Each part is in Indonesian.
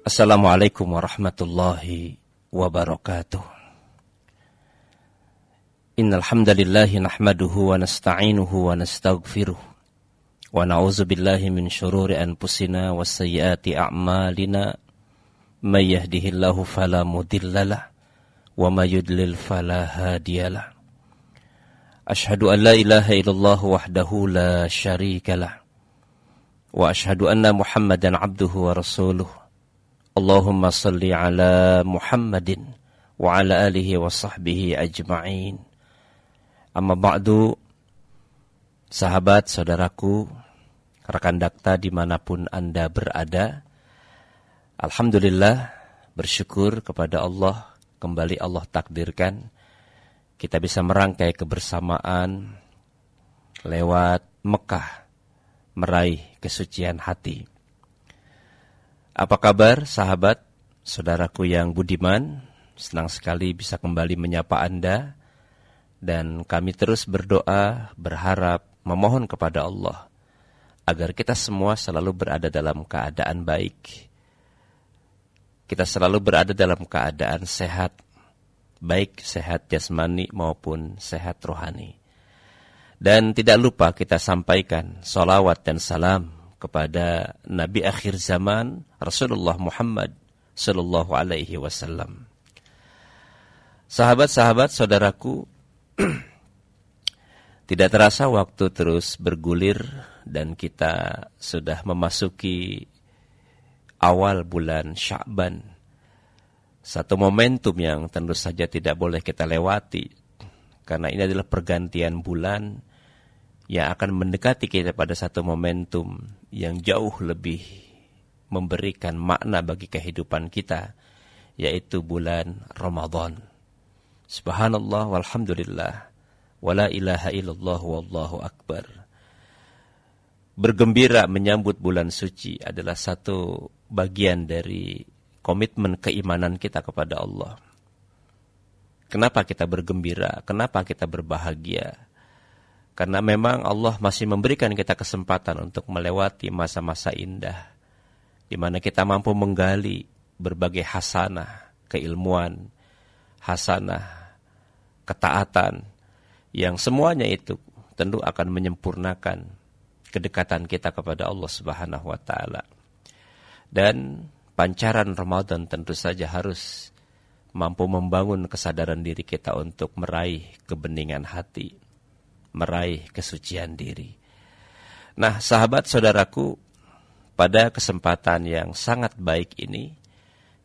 Assalamualaikum warahmatullahi wabarakatuh. Innal hamdalillahi nahmaduhu wa nasta'inuhu wa nastaghfiruh wa na'udzu billahi min shururi anfusina wa sayyiati a'malina may yahdihillahu fala mudhillalah wa may yudlil fala hadiyalah. Asyhadu an la ilaha illallah wahdahu la syarikalah wa asyhadu anna Muhammadan abduhu wa rasuluh. Allahumma salli ala Muhammadin wa ala alihi wa sahbihi ajma'in. Amma ba'du, sahabat, saudaraku, rekan dakta dimanapun Anda berada, alhamdulillah, bersyukur kepada Allah, kembali Allah takdirkan kita bisa merangkai kebersamaan lewat Mekah, meraih kesucian hati. Apa kabar sahabat, saudaraku yang budiman? Senang sekali bisa kembali menyapa Anda. Dan kami terus berdoa, berharap, memohon kepada Allah agar kita semua selalu berada dalam keadaan baik. Kita selalu berada dalam keadaan sehat, baik sehat jasmani maupun sehat rohani. Dan tidak lupa kita sampaikan salawat dan salam kepada Nabi akhir zaman Rasulullah Muhammad sallallahu alaihi wasallam. Sahabat-sahabat, saudaraku, tidak terasa waktu terus bergulir dan kita sudah memasuki awal bulan Sya'ban. Satu momentum yang tentu saja tidak boleh kita lewati karena ini adalah pergantian bulan yang akan mendekati kita pada satu momentum yang jauh lebih memberikan makna bagi kehidupan kita, yaitu bulan Ramadan. Subhanallah walhamdulillah, wala ilaha illallah wallahu akbar. Bergembira menyambut bulan suci adalah satu bagian dari komitmen keimanan kita kepada Allah. Kenapa kita bergembira? Kenapa kita berbahagia? Karena memang Allah masih memberikan kita kesempatan untuk melewati masa-masa indah di mana kita mampu menggali berbagai hasanah, keilmuan, hasanah, ketaatan yang semuanya itu tentu akan menyempurnakan kedekatan kita kepada Allah Subhanahu wa taala. Dan pancaran Ramadan tentu saja harus mampu membangun kesadaran diri kita untuk meraih kebeningan hati, meraih kesucian diri. Nah, sahabat saudaraku, pada kesempatan yang sangat baik ini,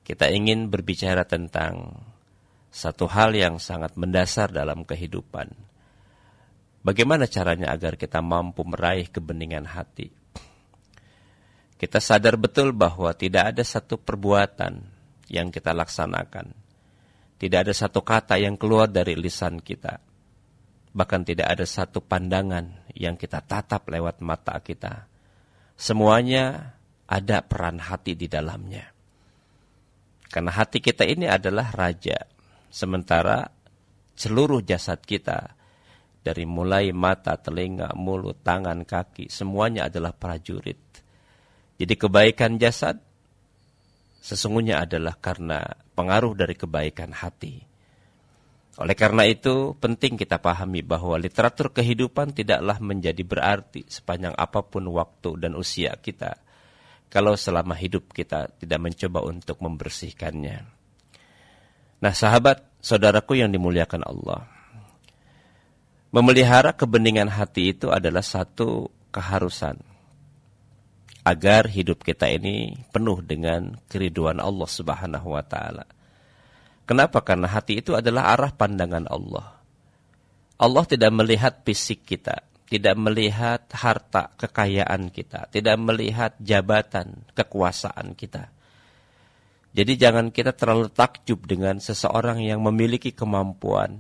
kita ingin berbicara tentang satu hal yang sangat mendasar dalam kehidupan. Bagaimana caranya agar kita mampu meraih kebeningan hati? Kita sadar betul bahwa tidak ada satu perbuatan yang kita laksanakan, tidak ada satu kata yang keluar dari lisan kita, bahkan tidak ada satu pandangan yang kita tatap lewat mata kita. Semuanya ada peran hati di dalamnya. Karena hati kita ini adalah raja, sementara seluruh jasad kita, dari mulai mata, telinga, mulut, tangan, kaki, semuanya adalah prajurit. Jadi kebaikan jasad sesungguhnya adalah karena pengaruh dari kebaikan hati. Oleh karena itu, penting kita pahami bahwa literatur kehidupan tidaklah menjadi berarti sepanjang apapun waktu dan usia kita, kalau selama hidup kita tidak mencoba untuk membersihkannya. Nah, sahabat, saudaraku yang dimuliakan Allah, memelihara kebeningan hati itu adalah satu keharusan, agar hidup kita ini penuh dengan keridhaan Allah Subhanahu wa taala. Kenapa? Karena hati itu adalah arah pandangan Allah. Allah tidak melihat fisik kita, tidak melihat harta, kekayaan kita, tidak melihat jabatan, kekuasaan kita. Jadi jangan kita terlalu takjub dengan seseorang yang memiliki kemampuan,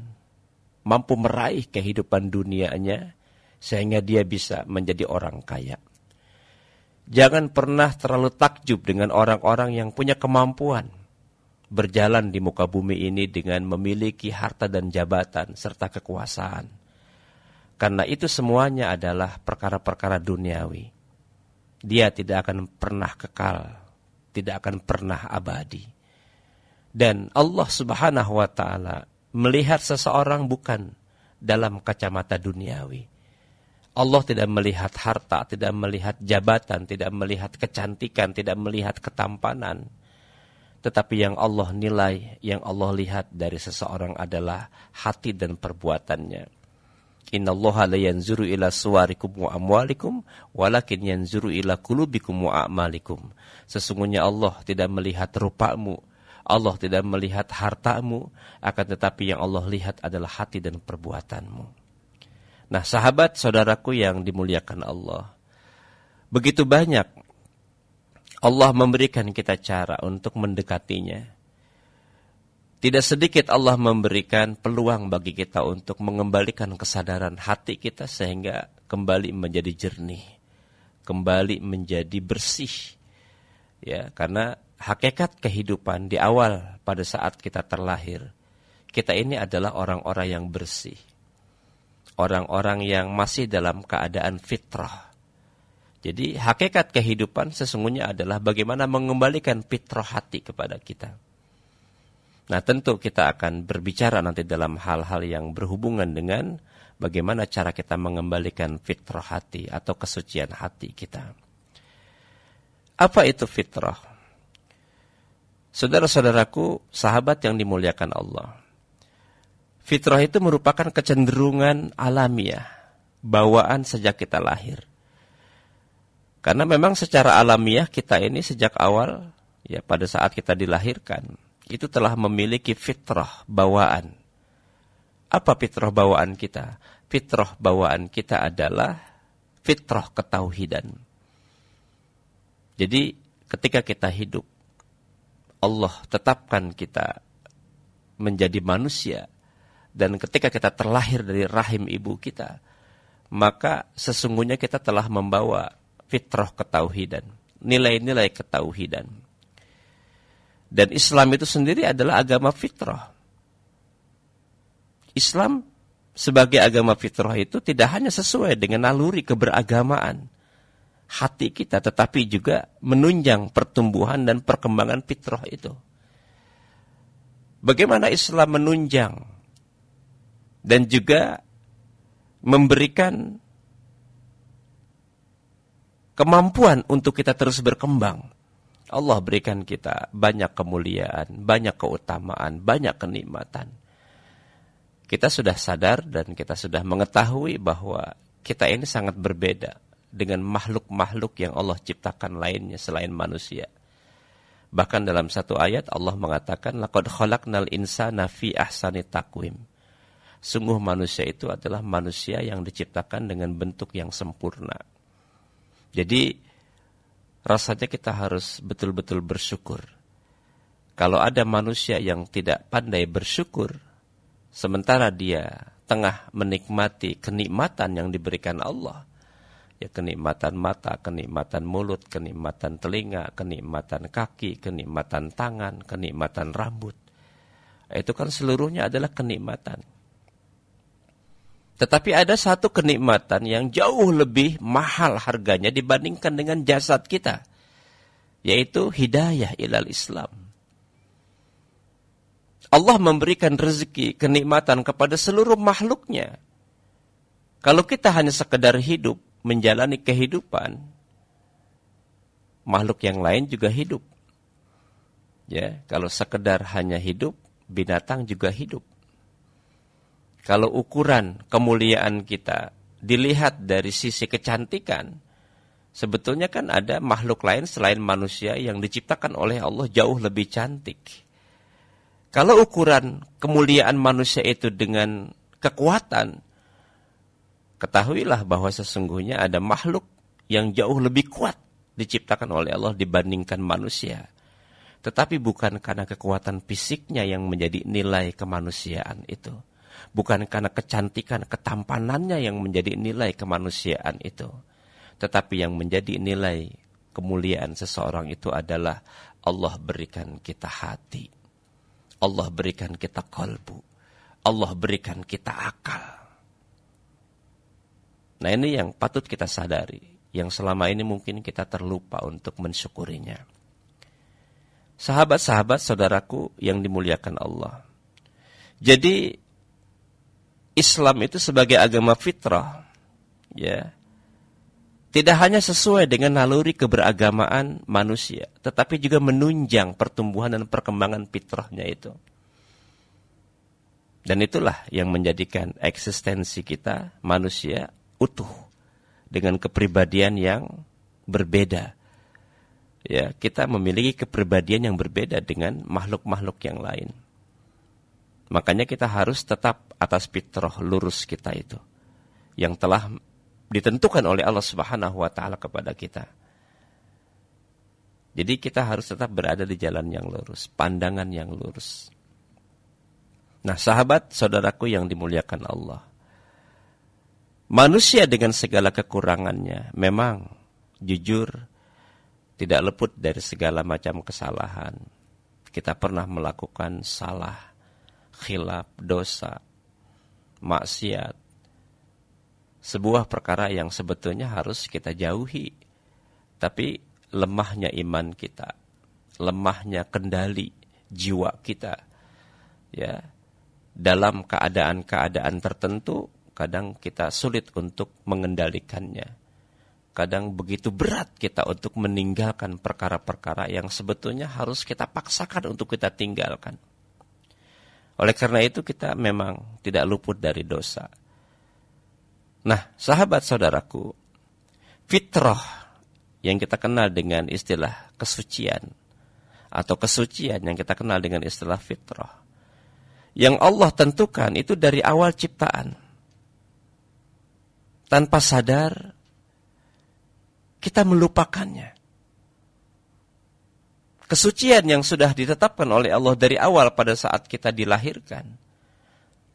mampu meraih kehidupan dunianya, sehingga dia bisa menjadi orang kaya. Jangan pernah terlalu takjub dengan orang-orang yang punya kemampuan berjalan di muka bumi ini dengan memiliki harta dan jabatan serta kekuasaan. Karena itu semuanya adalah perkara-perkara duniawi. Dia tidak akan pernah kekal, tidak akan pernah abadi. Dan Allah Subhanahu wa taala melihat seseorang bukan dalam kacamata duniawi. Allah tidak melihat harta, tidak melihat jabatan, tidak melihat kecantikan, tidak melihat ketampanan. Tetapi yang Allah nilai, yang Allah lihat dari seseorang adalah hati dan perbuatannya. Innallaha la yanzuru ila suwarikum wa amwalikum walakin yanzuru ila qulubikum wa a'malikum. Sesungguhnya Allah tidak melihat rupamu, Allah tidak melihat hartamu, akan tetapi yang Allah lihat adalah hati dan perbuatanmu. Nah, sahabat saudaraku yang dimuliakan Allah, begitu banyak Allah memberikan kita cara untuk mendekatinya. Tidak sedikit Allah memberikan peluang bagi kita untuk mengembalikan kesadaran hati kita sehingga kembali menjadi jernih, kembali menjadi bersih. Ya, karena hakikat kehidupan di awal pada saat kita terlahir, kita ini adalah orang-orang yang bersih. Orang-orang yang masih dalam keadaan fitrah. Jadi hakikat kehidupan sesungguhnya adalah bagaimana mengembalikan fitrah hati kepada kita. Nah, tentu kita akan berbicara nanti dalam hal-hal yang berhubungan dengan bagaimana cara kita mengembalikan fitrah hati atau kesucian hati kita. Apa itu fitrah? Saudara-saudaraku, sahabat yang dimuliakan Allah. Fitrah itu merupakan kecenderungan alamiah, bawaan sejak kita lahir. Karena memang secara alamiah kita ini sejak awal, ya pada saat kita dilahirkan, itu telah memiliki fitrah bawaan. Apa fitrah bawaan kita? Fitrah bawaan kita adalah fitrah ketauhidan. Jadi ketika kita hidup, Allah tetapkan kita menjadi manusia. Dan ketika kita terlahir dari rahim ibu kita, maka sesungguhnya kita telah membawa fitrah ketauhidan, nilai-nilai ketauhidan. Dan Islam itu sendiri adalah agama fitrah. Islam sebagai agama fitrah itu tidak hanya sesuai dengan naluri keberagamaan hati kita, tetapi juga menunjang pertumbuhan dan perkembangan fitrah itu. Bagaimana Islam menunjang dan juga memberikan kemampuan untuk kita terus berkembang. Allah berikan kita banyak kemuliaan, banyak keutamaan, banyak kenikmatan. Kita sudah sadar dan kita sudah mengetahui bahwa kita ini sangat berbeda dengan makhluk-makhluk yang Allah ciptakan lainnya selain manusia. Bahkan dalam satu ayat Allah mengatakan, laqad khalaqnal insana fi ahsani taqwim. Sungguh manusia itu adalah manusia yang diciptakan dengan bentuk yang sempurna. Jadi rasanya kita harus betul-betul bersyukur. Kalau ada manusia yang tidak pandai bersyukur, sementara dia tengah menikmati kenikmatan yang diberikan Allah, ya kenikmatan mata, kenikmatan mulut, kenikmatan telinga, kenikmatan kaki, kenikmatan tangan, kenikmatan rambut. Itu kan seluruhnya adalah kenikmatan. Tetapi ada satu kenikmatan yang jauh lebih mahal harganya dibandingkan dengan jasad kita, yaitu hidayah ilal Islam. Allah memberikan rezeki, kenikmatan kepada seluruh makhluknya. Kalau kita hanya sekedar hidup, menjalani kehidupan, makhluk yang lain juga hidup. Ya, kalau sekedar hanya hidup, binatang juga hidup. Kalau ukuran kemuliaan kita dilihat dari sisi kecantikan, sebetulnya kan ada makhluk lain selain manusia yang diciptakan oleh Allah jauh lebih cantik. Kalau ukuran kemuliaan manusia itu dengan kekuatan, ketahuilah bahwa sesungguhnya ada makhluk yang jauh lebih kuat diciptakan oleh Allah dibandingkan manusia. Tetapi bukan karena kekuatan fisiknya yang menjadi nilai kemanusiaan itu. Bukan karena kecantikan, ketampanannya yang menjadi nilai kemanusiaan itu. Tetapi yang menjadi nilai kemuliaan seseorang itu adalah Allah berikan kita hati. Allah berikan kita kalbu. Allah berikan kita akal. Nah, ini yang patut kita sadari. Yang selama ini mungkin kita terlupa untuk mensyukurinya. Sahabat-sahabat saudaraku yang dimuliakan Allah. Jadi Islam itu sebagai agama fitrah, ya, tidak hanya sesuai dengan naluri keberagamaan manusia, tetapi juga menunjang pertumbuhan dan perkembangan fitrahnya itu. Dan itulah yang menjadikan eksistensi kita manusia utuh dengan kepribadian yang berbeda. Ya, kita memiliki kepribadian yang berbeda dengan makhluk-makhluk yang lain. Makanya kita harus tetap atas fitrah lurus kita itu, yang telah ditentukan oleh Allah Subhanahu wa taala kepada kita. Jadi kita harus tetap berada di jalan yang lurus, pandangan yang lurus. Nah, sahabat saudaraku yang dimuliakan Allah, manusia dengan segala kekurangannya memang jujur tidak luput dari segala macam kesalahan. Kita pernah melakukan salah, khilaf, dosa, maksiat, sebuah perkara yang sebetulnya harus kita jauhi. Tapi lemahnya iman kita, lemahnya kendali jiwa kita, ya, dalam keadaan-keadaan tertentu kadang kita sulit untuk mengendalikannya. Kadang begitu berat kita untuk meninggalkan perkara-perkara yang sebetulnya harus kita paksakan untuk kita tinggalkan. Oleh karena itu kita memang tidak luput dari dosa. Nah, sahabat saudaraku, fitrah yang kita kenal dengan istilah kesucian, atau kesucian yang kita kenal dengan istilah fitrah, yang Allah tentukan itu dari awal ciptaan. Tanpa sadar, kita melupakannya. Kesucian yang sudah ditetapkan oleh Allah dari awal pada saat kita dilahirkan.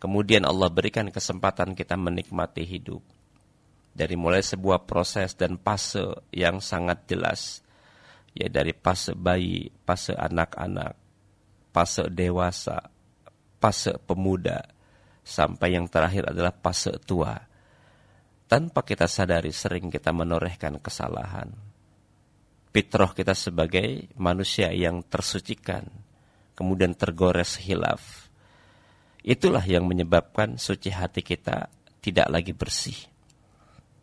Kemudian Allah berikan kesempatan kita menikmati hidup. Dari mulai sebuah proses dan fase yang sangat jelas. Ya, dari fase bayi, fase anak-anak, fase dewasa, fase pemuda, sampai yang terakhir adalah fase tua. Tanpa kita sadari sering kita menorehkan kesalahan. Fitrah kita sebagai manusia yang tersucikan, kemudian tergores hilaf. Itulah yang menyebabkan suci hati kita tidak lagi bersih.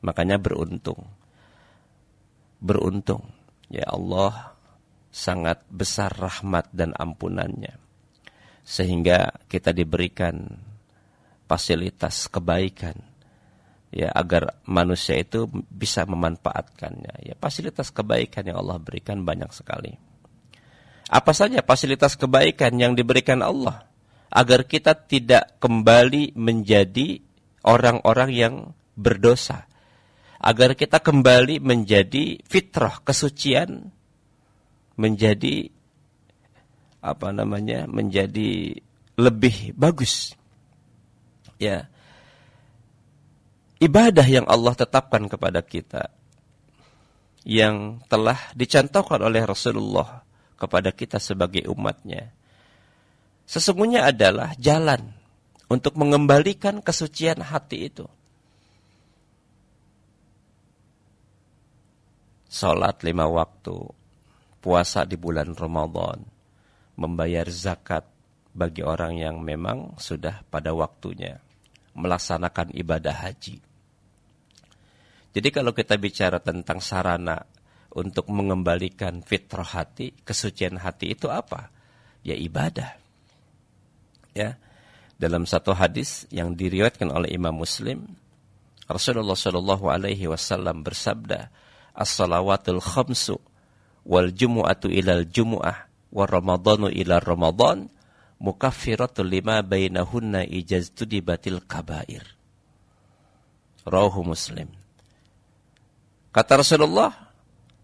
Makanya beruntung. Ya Allah sangat besar rahmat dan ampunannya. Sehingga kita diberikan fasilitas kebaikan. Ya, agar manusia itu bisa memanfaatkannya. Ya, fasilitas kebaikan yang Allah berikan banyak sekali. Apa saja fasilitas kebaikan yang diberikan Allah agar kita tidak kembali menjadi orang-orang yang berdosa, agar kita kembali menjadi fitrah kesucian, menjadi menjadi lebih bagus. Ya. Ibadah yang Allah tetapkan kepada kita, yang telah dicontohkan oleh Rasulullah kepada kita sebagai umatnya, sesungguhnya adalah jalan untuk mengembalikan kesucian hati itu. Salat 5 waktu, puasa di bulan Ramadan, membayar zakat bagi orang yang memang sudah pada waktunya, melaksanakan ibadah haji. Jadi kalau kita bicara tentang sarana untuk mengembalikan fitrah hati, kesucian hati itu apa? Ya ibadah. Ya. Dalam satu hadis yang diriwayatkan oleh Imam Muslim, Rasulullah SAW bersabda, "As-salawatul khamsu wal jumu'atu ilal jumu'ah wa ramadhanu ila ramadhan mukaffiratul lima bainahunna ijaztudibatil kabair." Rawahu Muslim. Kata Rasulullah,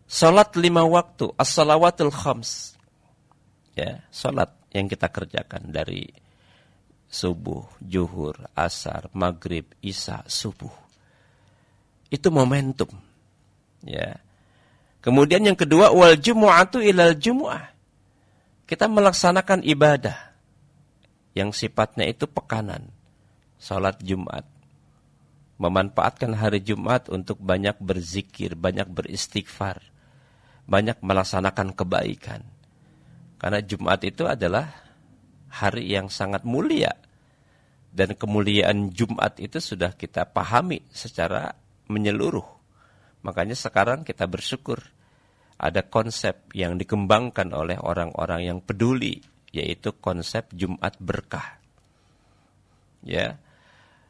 salat 5 waktu, as-salawatul khams. Ya, salat yang kita kerjakan dari subuh, zuhur, asar, maghrib, isya, subuh. Itu momentum. Ya. Kemudian yang kedua, wal jumu'atu ilal jumu'ah. Kita melaksanakan ibadah yang sifatnya itu pekanan. Salat Jumat. Memanfaatkan hari Jumat untuk banyak berzikir, banyak beristighfar, banyak melaksanakan kebaikan. Karena Jumat itu adalah hari yang sangat mulia. Dan kemuliaan Jumat itu sudah kita pahami secara menyeluruh. Makanya sekarang kita bersyukur ada konsep yang dikembangkan oleh orang-orang yang peduli, yaitu konsep Jumat berkah. Ya,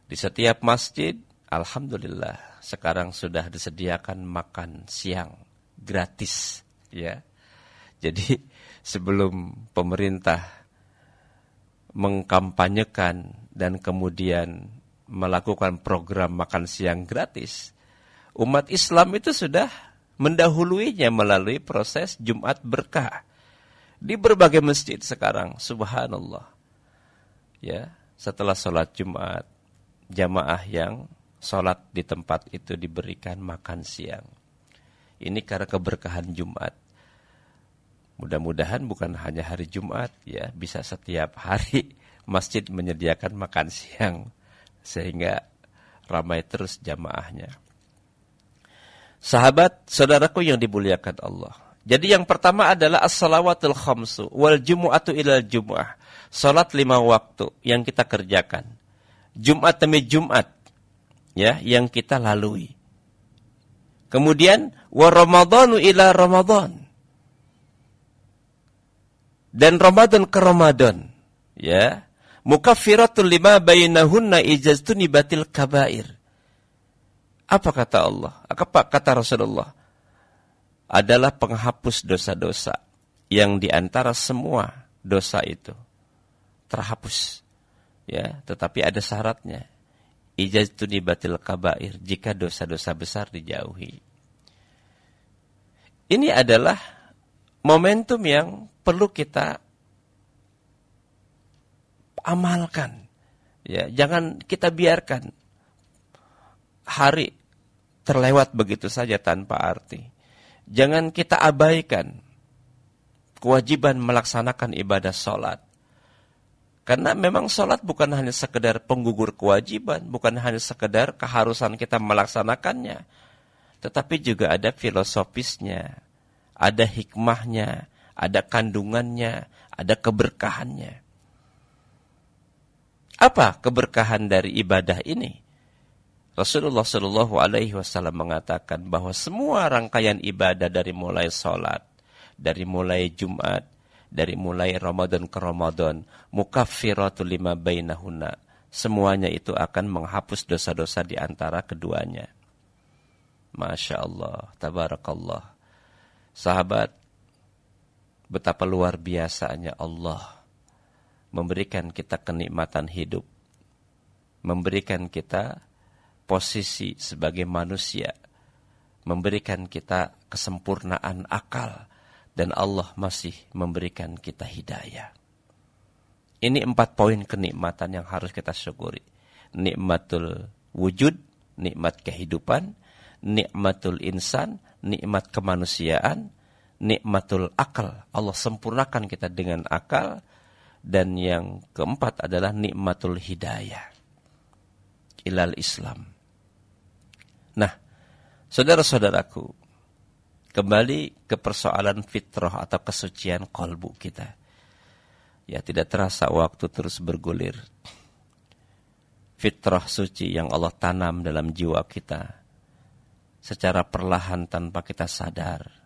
di setiap masjid, alhamdulillah, sekarang sudah disediakan makan siang gratis. Ya, jadi sebelum pemerintah mengkampanyekan dan kemudian melakukan program makan siang gratis, umat Islam itu sudah mendahuluinya melalui proses Jumat berkah di berbagai masjid sekarang. Subhanallah. Ya, setelah sholat Jumat, jamaah yang sholat di tempat itu diberikan makan siang. Ini karena keberkahan Jumat. Mudah-mudahan bukan hanya hari Jumat, ya, bisa setiap hari masjid menyediakan makan siang sehingga ramai terus jamaahnya. Sahabat, saudaraku yang dimuliakan Allah. Jadi yang pertama adalah as-salawatul khamsu wal jumu'atu ilal jumu'ah. Salat 5 waktu yang kita kerjakan. Jumat demi Jumat, ya, yang kita lalui. Kemudian wa ramadhanu ila ramadhan. Dan Ramadan ke Ramadan, ya, mukaffiratul lima bainahunna ijaztunibatil kabair. Apa kata Allah? Apa kata Rasulullah? Adalah penghapus dosa-dosa yang diantara semua dosa itu terhapus, ya, tetapi ada syaratnya. Ijaztunibatil kabair, jika dosa-dosa besar dijauhi. Ini adalah momentum yang perlu kita amalkan. Ya, jangan kita biarkan hari terlewat begitu saja tanpa arti. Jangan kita abaikan kewajiban melaksanakan ibadah sholat. Karena memang sholat bukan hanya sekedar penggugur kewajiban, bukan hanya sekedar keharusan kita melaksanakannya, tetapi juga ada filosofisnya, ada hikmahnya, ada kandungannya, ada keberkahannya. Apa keberkahan dari ibadah ini? Rasulullah SAW mengatakan bahwa semua rangkaian ibadah dari mulai sholat, dari mulai Jumat, dari mulai Ramadan ke Ramadan, mukaffiratul lima bainahunna, semuanya itu akan menghapus dosa-dosa di antara keduanya. Masya Allah, tabarakallah. Sahabat, betapa luar biasanya Allah memberikan kita kenikmatan hidup, memberikan kita posisi sebagai manusia, memberikan kita kesempurnaan akal, dan Allah masih memberikan kita hidayah. Ini 4 poin kenikmatan yang harus kita syukuri. Nikmatul wujud, nikmat kehidupan, nikmatul insan, nikmat kemanusiaan, nikmatul akal. Allah sempurnakan kita dengan akal. Dan yang keempat adalah nikmatul hidayah ilal Islam. Nah, saudara-saudaraku, kembali ke persoalan fitrah atau kesucian qalbu kita. Ya, tidak terasa waktu terus bergulir. Fitrah suci yang Allah tanam dalam jiwa kita secara perlahan tanpa kita sadar,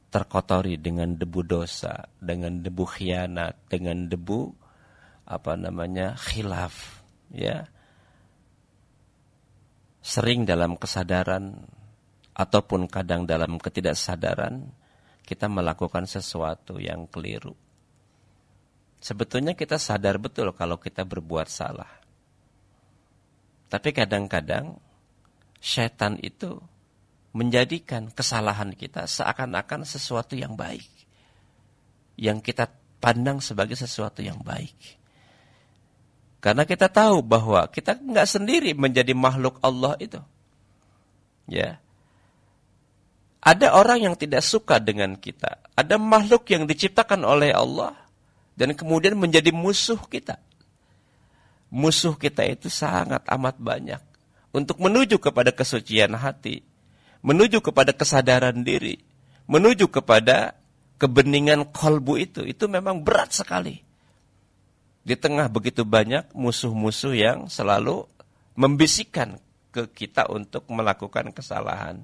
terkotori dengan debu dosa, dengan debu khianat, dengan debu khilaf, ya. Sering dalam kesadaran ataupun kadang dalam ketidaksadaran kita melakukan sesuatu yang keliru. Sebetulnya kita sadar betul kalau kita berbuat salah. Tapi kadang-kadang syaitan itu menjadikan kesalahan kita seakan-akan sesuatu yang baik, yang kita pandang sebagai sesuatu yang baik. Karena kita tahu bahwa kita nggak sendiri menjadi makhluk Allah itu. Ya, ada orang yang tidak suka dengan kita, ada makhluk yang diciptakan oleh Allah dan kemudian menjadi musuh kita. Musuh kita itu sangat amat banyak. Untuk menuju kepada kesucian hati, menuju kepada kesadaran diri, menuju kepada kebeningan kolbu itu memang berat sekali. Di tengah begitu banyak musuh-musuh yang selalu membisikkan ke kita untuk melakukan kesalahan.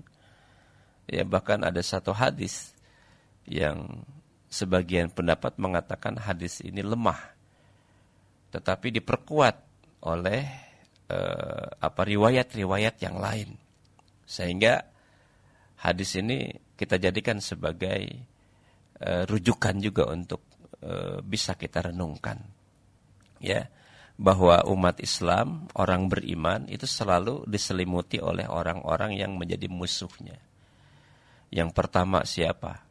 Ya, bahkan ada satu hadis yang sebagian pendapat mengatakan hadis ini lemah, tetapi diperkuat oleh riwayat-riwayat yang lain, sehingga hadis ini kita jadikan sebagai rujukan juga untuk bisa kita renungkan, ya, bahwa umat Islam, orang beriman itu selalu diselimuti oleh orang-orang yang menjadi musuhnya. Yang pertama siapa?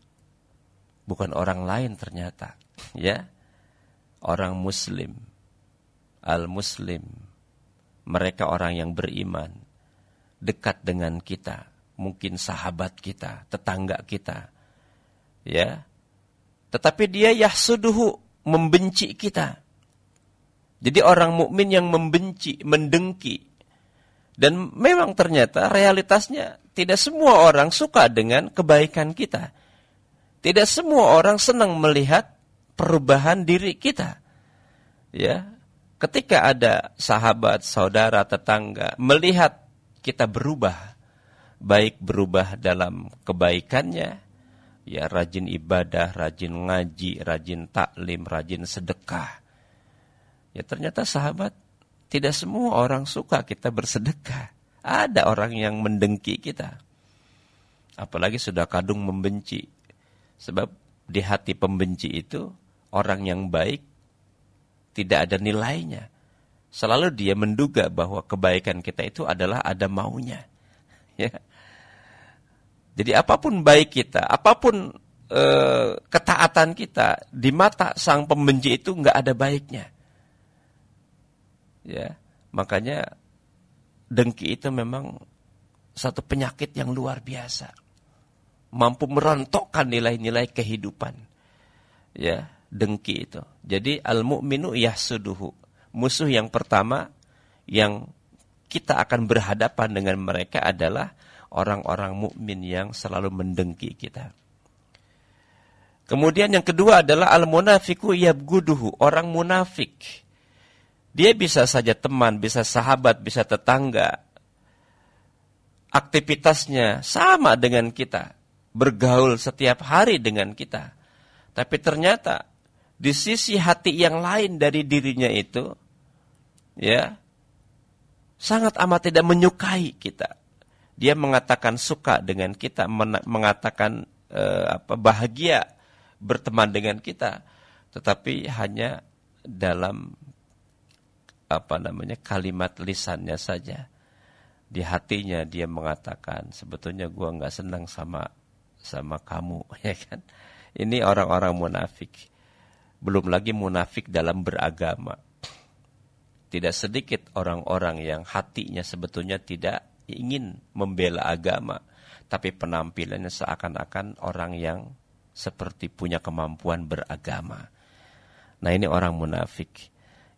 Bukan orang lain ternyata, ya, orang Muslim, al-Muslim. Mereka orang yang beriman, dekat dengan kita, mungkin sahabat kita, tetangga kita, ya. Tetapi dia yahsuduhu, membenci kita. Jadi orang mukmin yang membenci, mendengki. Dan memang ternyata realitasnya tidak semua orang suka dengan kebaikan kita. Tidak semua orang senang melihat perubahan diri kita. Ya, ketika ada sahabat, saudara, tetangga melihat kita berubah, baik berubah dalam kebaikannya, ya rajin ibadah, rajin ngaji, rajin taklim, rajin sedekah. Ya ternyata sahabat, tidak semua orang suka kita bersedekah. Ada orang yang mendengki kita. Apalagi sudah kadung membenci. Sebab di hati pembenci itu, orang yang baik tidak ada nilainya. Selalu dia menduga bahwa kebaikan kita itu adalah ada maunya. Ya. Jadi apapun baik kita, apapun ketaatan kita, di mata sang pembenci itu nggak ada baiknya. Ya, makanya dengki itu memang satu penyakit yang luar biasa, mampu merontokkan nilai-nilai kehidupan. Ya, dengki itu. Jadi al-mu'minu yahsuduhu, musuh yang pertama yang kita akan berhadapan dengan mereka adalah orang-orang mukmin yang selalu mendengki kita. Kemudian yang kedua adalah al-munafiqu yabguduhu, orang munafik. Dia bisa saja teman, bisa sahabat, bisa tetangga. Aktivitasnya sama dengan kita, bergaul setiap hari dengan kita. Tapi ternyata di sisi hati yang lain dari dirinya itu, ya, sangat amat tidak menyukai kita. Dia mengatakan suka dengan kita, mengatakan bahagia berteman dengan kita, tetapi hanya dalam kalimat lisannya saja. Di hatinya dia mengatakan sebetulnya gua nggak senang sama kamu, ya kan? Ini orang-orang munafik. Belum lagi munafik dalam beragama. Tidak sedikit orang-orang yang hatinya sebetulnya tidak ingin membela agama, tapi penampilannya seakan-akan orang yang seperti punya kemampuan beragama. Nah, ini orang munafik.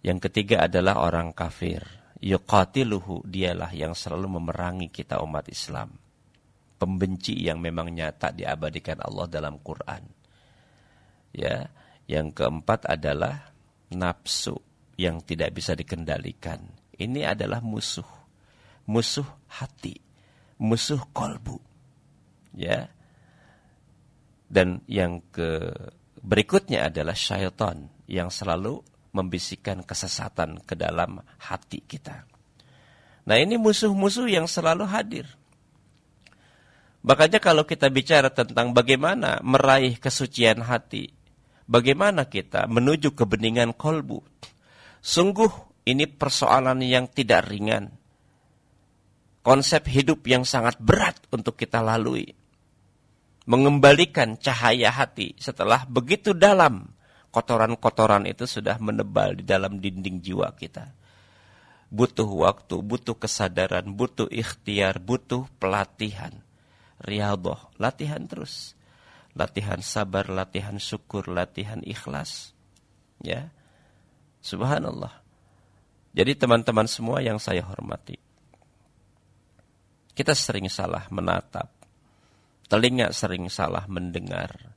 Yang ketiga adalah orang kafir. Yuqatiluhu, dialah yang selalu memerangi kita umat Islam. Pembenci yang memang nyata diabadikan Allah dalam Quran. Ya, yang keempat adalah nafsu yang tidak bisa dikendalikan. Ini adalah musuh hati, musuh kolbu. Ya. Dan yang berikutnya adalah syaitan yang selalu membisikkan kesesatan ke dalam hati kita. Nah, ini musuh-musuh yang selalu hadir. Makanya kalau kita bicara tentang bagaimana meraih kesucian hati, bagaimana kita menuju kebeningan kolbu, sungguh ini persoalan yang tidak ringan. Konsep hidup yang sangat berat untuk kita lalui. Mengembalikan cahaya hati setelah begitu dalam kotoran-kotoran itu sudah menebal di dalam dinding jiwa kita. Butuh waktu, butuh kesadaran, butuh ikhtiar, butuh pelatihan. Riyadhah, latihan terus. Latihan sabar, latihan syukur, latihan ikhlas. Ya. Subhanallah. Jadi teman-teman semua yang saya hormati, kita sering salah menatap. Telinga sering salah mendengar.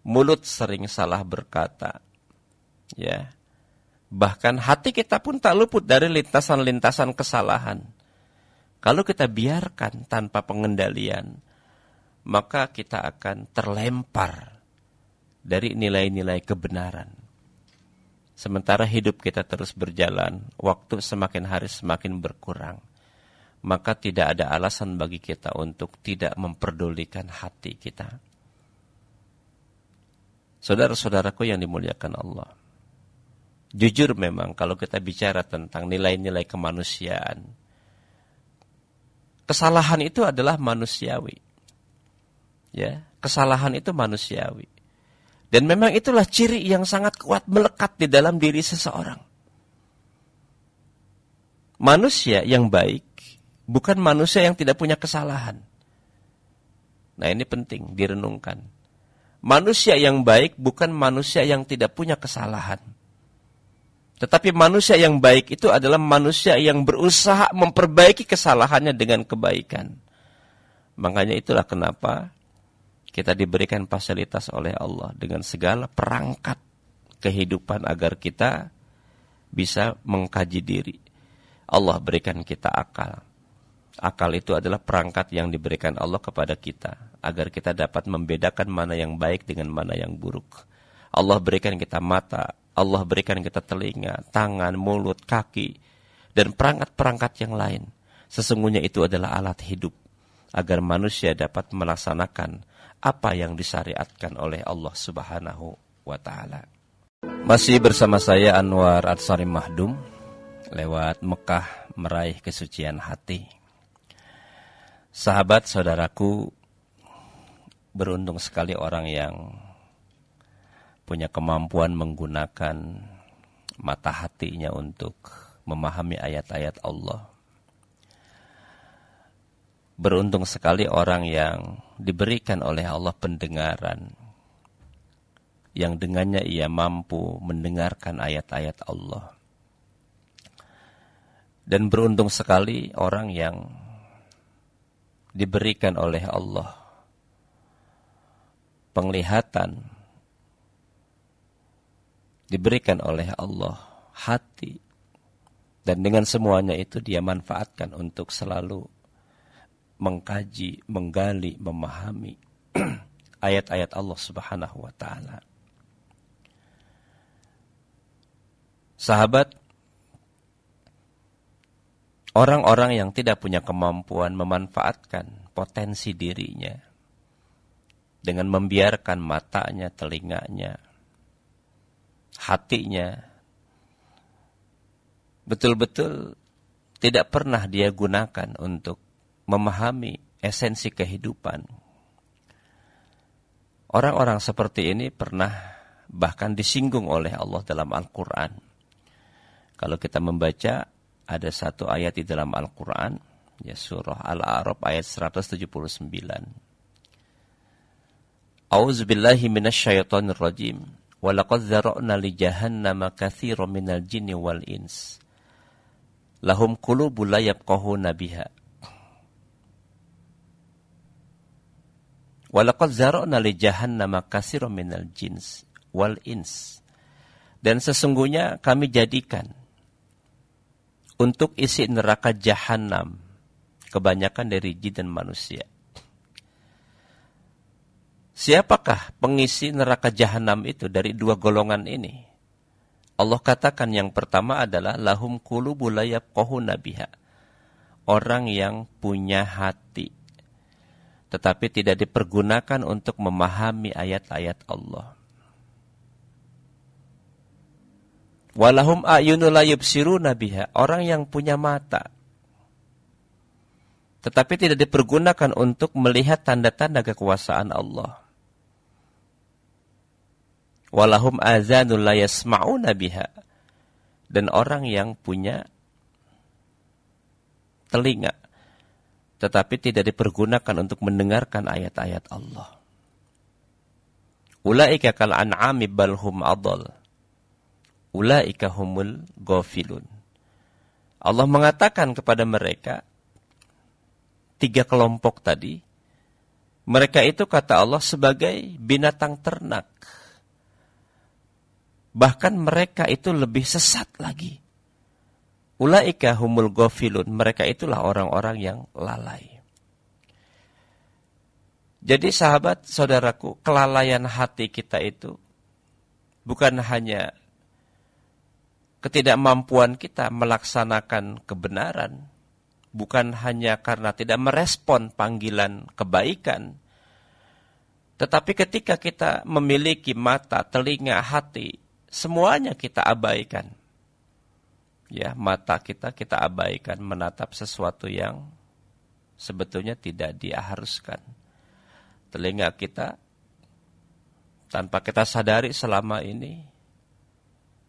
mulut sering salah berkata, ya. Bahkan hati kita pun tak luput dari lintasan-lintasan kesalahan. Kalau kita biarkan tanpa pengendalian, maka kita akan terlempar dari nilai-nilai kebenaran. Sementara hidup kita terus berjalan, waktu semakin hari semakin berkurang, maka tidak ada alasan bagi kita untuk tidak memperdulikan hati kita. Saudara-saudaraku yang dimuliakan Allah, jujur memang kalau kita bicara tentang nilai-nilai kemanusiaan, kesalahan itu adalah manusiawi. Ya, kesalahan itu manusiawi. Dan memang itulah ciri yang sangat kuat melekat di dalam diri seseorang. Manusia yang baik bukan manusia yang tidak punya kesalahan. Nah, ini penting direnungkan. Manusia yang baik bukan manusia yang tidak punya kesalahan. Tetapi manusia yang baik itu adalah manusia yang berusaha memperbaiki kesalahannya dengan kebaikan. Makanya itulah kenapa kita diberikan fasilitas oleh Allah dengan segala perangkat kehidupan agar kita bisa mengkaji diri. Allah berikan kita akal. Akal itu adalah perangkat yang diberikan Allah kepada kita agar kita dapat membedakan mana yang baik dengan mana yang buruk. Allah berikan kita mata, Allah berikan kita telinga, tangan, mulut, kaki, dan perangkat-perangkat yang lain. Sesungguhnya itu adalah alat hidup agar manusia dapat melaksanakan apa yang disyariatkan oleh Allah Subhanahu wa Ta'ala. Masih bersama saya Anwar Atsari Mahdum lewat Mekah meraih kesucian hati. Sahabat saudaraku, beruntung sekali orang yang punya kemampuan menggunakan mata hatinya untuk memahami ayat-ayat Allah. Beruntung sekali orang yang diberikan oleh Allah pendengaran, yang dengannya ia mampu mendengarkan ayat-ayat Allah. Dan beruntung sekali orang yang diberikan oleh Allah penglihatan, diberikan oleh Allah hati, dan dengan semuanya itu dia manfaatkan untuk selalu mengkaji, menggali, memahami ayat-ayat Allah Subhanahu wa Ta'ala. Sahabat, orang-orang yang tidak punya kemampuan memanfaatkan potensi dirinya dengan membiarkan matanya, telinganya, hatinya, betul-betul tidak pernah dia gunakan untuk memahami esensi kehidupan. Orang-orang seperti ini pernah bahkan disinggung oleh Allah dalam Al-Quran. Kalau kita membaca, ada satu ayat di dalam Al-Quran, ya surah Al-A'raf ayat 179. A'udzubillahi minasyaitonir rajim. Wa laqad dzara'na li jahannama katsiran minal jinni wal ins. Lahum qulubun la yafqahuna biha. Walaqad zara'na li jahannama katsiran minal jins wal ins. Dan sesungguhnya kami jadikan untuk isi neraka Jahannam kebanyakan dari jin dan manusia. Siapakah pengisi neraka Jahannam itu dari dua golongan ini? Allah katakan yang pertama adalah lahum qulubun la yafqahuna biha. Orang yang punya hati tetapi tidak dipergunakan untuk memahami ayat-ayat Allah. Walahum a'yunul la yubsiruna biha, orang yang punya mata tetapi tidak dipergunakan untuk melihat tanda-tanda kekuasaan Allah. Walahum azanul la yasma'una biha, dan orang yang punya telinga tetapi tidak dipergunakan untuk mendengarkan ayat-ayat Allah. Ulaika kal an'ami bal hum adall. Ulaika humul ghafilun. Allah mengatakan kepada mereka, tiga kelompok tadi Mereka itu kata Allah sebagai binatang ternak. Bahkan mereka itu lebih sesat lagi. Ulaika humul ghafilun. Mereka itulah orang-orang yang lalai. Jadi sahabat, saudaraku, kelalaian hati kita itu bukan hanya ketidakmampuan kita melaksanakan kebenaran, bukan hanya karena tidak merespon panggilan kebaikan, tetapi ketika kita memiliki mata, telinga, hati, semuanya kita abaikan. Ya, mata kita abaikan menatap sesuatu yang sebetulnya tidak diharuskan. Telinga kita tanpa kita sadari selama ini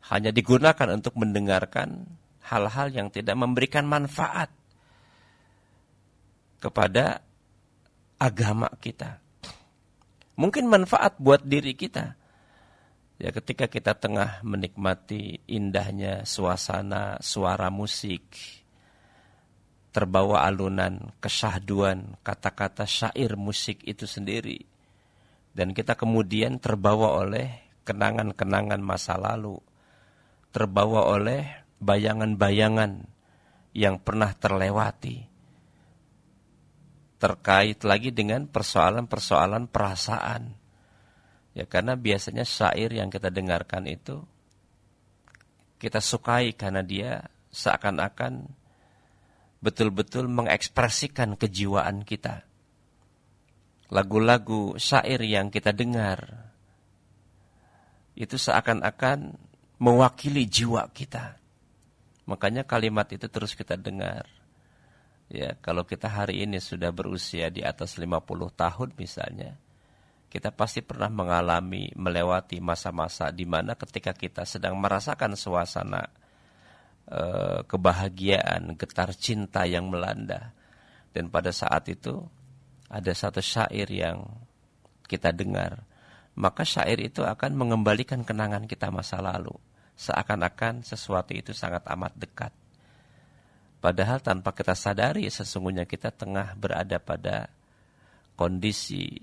hanya digunakan untuk mendengarkan hal-hal yang tidak memberikan manfaat kepada agama kita. Mungkin manfaat buat diri kita. Ya, ketika kita tengah menikmati indahnya suasana, suara musik, terbawa alunan kesyahduan kata-kata syair musik itu sendiri, dan kita kemudian terbawa oleh kenangan-kenangan masa lalu, terbawa oleh bayangan-bayangan yang pernah terlewati, terkait lagi dengan persoalan-persoalan perasaan. Ya, karena biasanya syair yang kita dengarkan itu kita sukai karena dia seakan-akan betul-betul mengekspresikan kejiwaan kita. Lagu-lagu syair yang kita dengar itu seakan-akan mewakili jiwa kita. Makanya kalimat itu terus kita dengar. Ya, kalau kita hari ini sudah berusia di atas 50 tahun misalnya, kita pasti pernah melewati masa-masa di mana ketika kita sedang merasakan suasana kebahagiaan, getar cinta yang melanda. Dan pada saat itu ada satu syair yang kita dengar, maka syair itu akan mengembalikan kenangan kita masa lalu. Seakan-akan sesuatu itu sangat amat dekat. Padahal tanpa kita sadari sesungguhnya kita tengah berada pada kondisi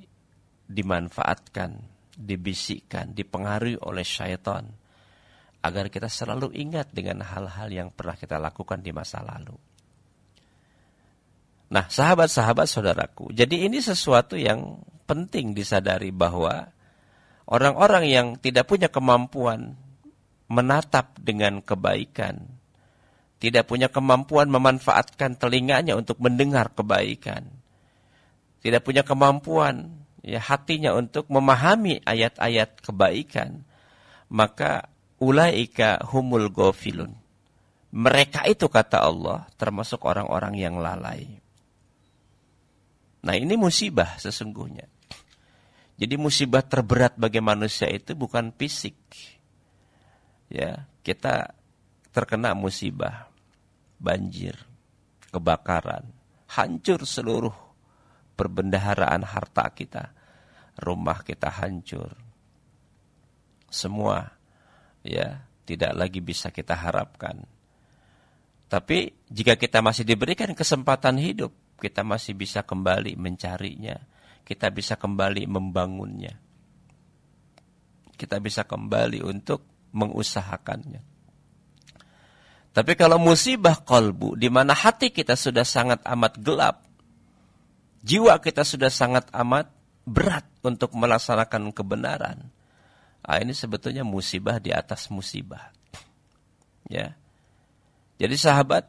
dimanfaatkan, dibisikkan, dipengaruhi oleh syaitan agar kita selalu ingat dengan hal-hal yang pernah kita lakukan di masa lalu. Nah, sahabat-sahabat saudaraku, jadi ini sesuatu yang penting disadari bahwa orang-orang yang tidak punya kemampuan menatap dengan kebaikan, tidak punya kemampuan memanfaatkan telinganya untuk mendengar kebaikan, tidak punya kemampuan hatinya untuk memahami ayat-ayat kebaikan, maka ulaika humul ghafilun. Mereka itu kata Allah termasuk orang-orang yang lalai. Nah, ini musibah sesungguhnya. Jadi musibah terberat bagi manusia itu bukan fisik. Ya, kita terkena musibah, banjir, kebakaran, hancur seluruh perbendaharaan harta kita. Rumah kita hancur. Semua tidak lagi bisa kita harapkan. Tapi jika kita masih diberikan kesempatan hidup, kita masih bisa kembali mencarinya. Kita bisa kembali membangunnya. Kita bisa kembali untuk mengusahakannya. Tapi kalau musibah qalbu, di mana hati kita sudah sangat amat gelap, jiwa kita sudah sangat amat berat untuk melaksanakan kebenaran. Ini sebetulnya musibah di atas musibah. Ya. Jadi sahabat,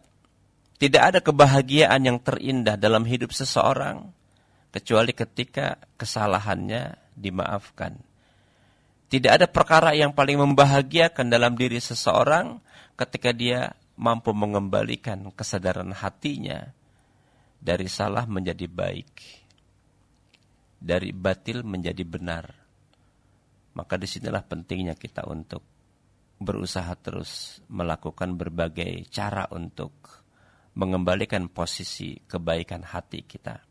tidak ada kebahagiaan yang terindah dalam hidup seseorang kecuali ketika kesalahannya dimaafkan. Tidak ada perkara yang paling membahagiakan dalam diri seseorang ketika dia mampu mengembalikan kesadaran hatinya dari salah menjadi baik, dari batil menjadi benar. Maka disinilah pentingnya kita untuk berusaha terus melakukan berbagai cara untuk mengembalikan posisi kebaikan hati kita.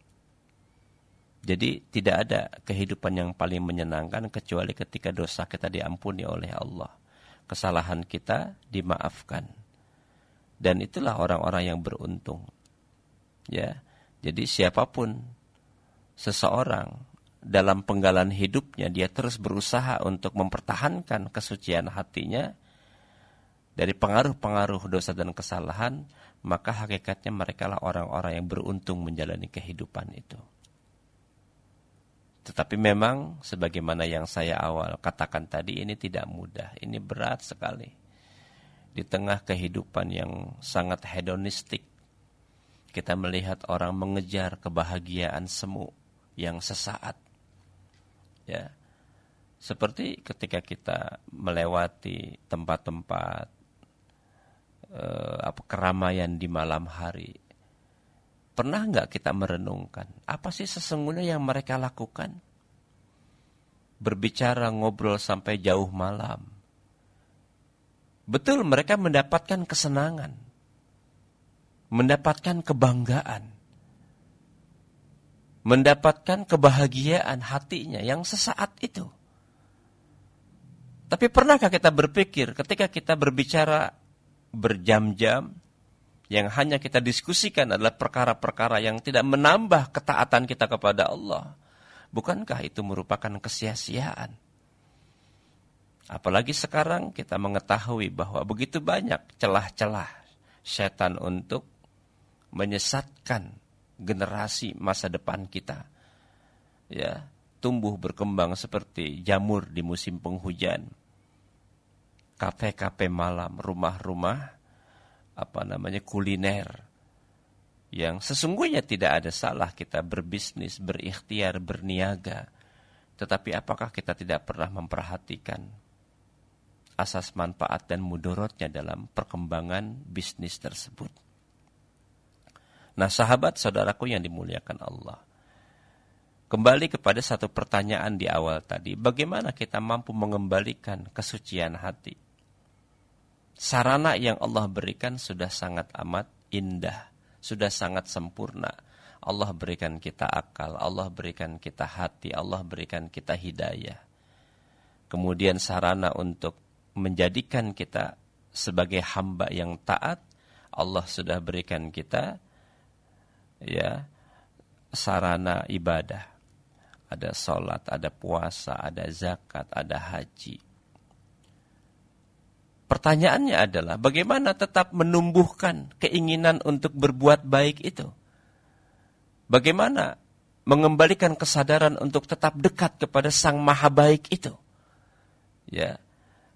Jadi tidak ada kehidupan yang paling menyenangkan kecuali ketika dosa kita diampuni oleh Allah. Kesalahan kita dimaafkan. Dan itulah orang-orang yang beruntung. Ya, jadi siapapun seseorang dalam penggalan hidupnya dia terus berusaha untuk mempertahankan kesucian hatinya dari pengaruh-pengaruh dosa dan kesalahan, maka hakikatnya mereka lah orang-orang yang beruntung menjalani kehidupan itu. Tetapi memang sebagaimana yang saya awal katakan tadi, ini tidak mudah, ini berat sekali. Di tengah kehidupan yang sangat hedonistik, kita melihat orang mengejar kebahagiaan semu yang sesaat. Ya, seperti ketika kita melewati tempat-tempat keramaian di malam hari, pernah nggak kita merenungkan apa sih sesungguhnya yang mereka lakukan? Berbicara, ngobrol sampai jauh malam. Betul, mereka mendapatkan kesenangan, mendapatkan kebanggaan, mendapatkan kebahagiaan hatinya yang sesaat itu. Tapi pernahkah kita berpikir ketika kita berbicara berjam-jam, yang hanya kita diskusikan adalah perkara-perkara yang tidak menambah ketaatan kita kepada Allah, bukankah itu merupakan kesia-siaan? Apalagi sekarang kita mengetahui bahwa begitu banyak celah-celah setan untuk menyesatkan generasi masa depan kita. Ya, tumbuh berkembang seperti jamur di musim penghujan. Kafe-kafe malam, rumah-rumah kuliner, yang sesungguhnya tidak ada salah kita berbisnis, berikhtiar, berniaga. Tetapi apakah kita tidak pernah memperhatikan asas manfaat dan mudorotnya dalam perkembangan bisnis tersebut? Nah, sahabat saudaraku yang dimuliakan Allah, kembali kepada satu pertanyaan di awal tadi, bagaimana kita mampu mengembalikan kesucian hati? Sarana yang Allah berikan sudah sangat amat indah, sudah sangat sempurna. Allah berikan kita akal, Allah berikan kita hati, Allah berikan kita hidayah. Kemudian sarana untuk menjadikan kita sebagai hamba yang taat, Allah sudah berikan kita ya sarana ibadah. Ada sholat, ada puasa, ada zakat, ada haji. Pertanyaannya adalah bagaimana tetap menumbuhkan keinginan untuk berbuat baik itu? Bagaimana mengembalikan kesadaran untuk tetap dekat kepada Sang Maha Baik itu? Ya,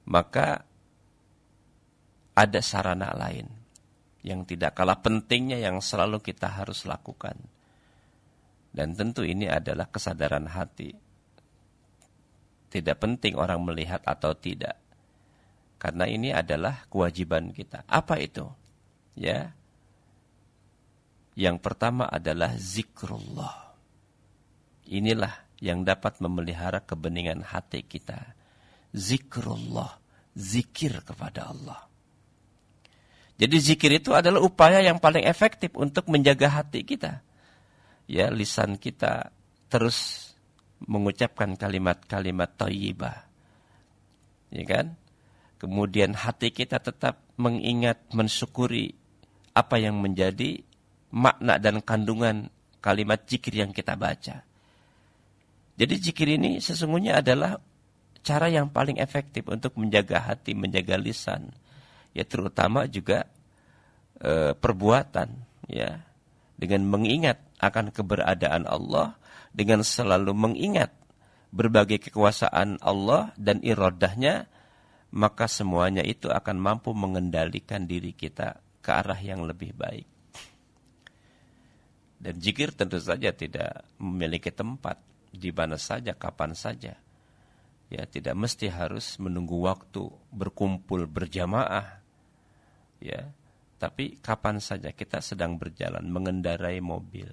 maka ada sarana lain yang tidak kalah pentingnya yang selalu kita harus lakukan. Dan tentu ini adalah kesadaran hati. Tidak penting orang melihat atau tidak. Karena ini adalah kewajiban kita. Apa itu? Ya. Yang pertama adalah zikrullah. Inilah yang dapat memelihara kebeningan hati kita. Zikrullah, zikir kepada Allah. Jadi zikir itu adalah upaya yang paling efektif untuk menjaga hati kita. Ya, lisan kita terus mengucapkan kalimat-kalimat thayyibah. Ya kan? Kemudian hati kita tetap mengingat, mensyukuri apa yang menjadi makna dan kandungan kalimat zikir yang kita baca. Jadi zikir ini sesungguhnya adalah cara yang paling efektif untuk menjaga hati, menjaga lisan. Ya, terutama juga perbuatan, ya, dengan mengingat akan keberadaan Allah, dengan selalu mengingat berbagai kekuasaan Allah dan iradahnya, maka semuanya itu akan mampu mengendalikan diri kita ke arah yang lebih baik. Dan zikir tentu saja tidak memiliki tempat, di mana saja, kapan saja. Ya, tidak mesti harus menunggu waktu berkumpul berjamaah. Ya, tapi kapan saja kita sedang berjalan, mengendarai mobil,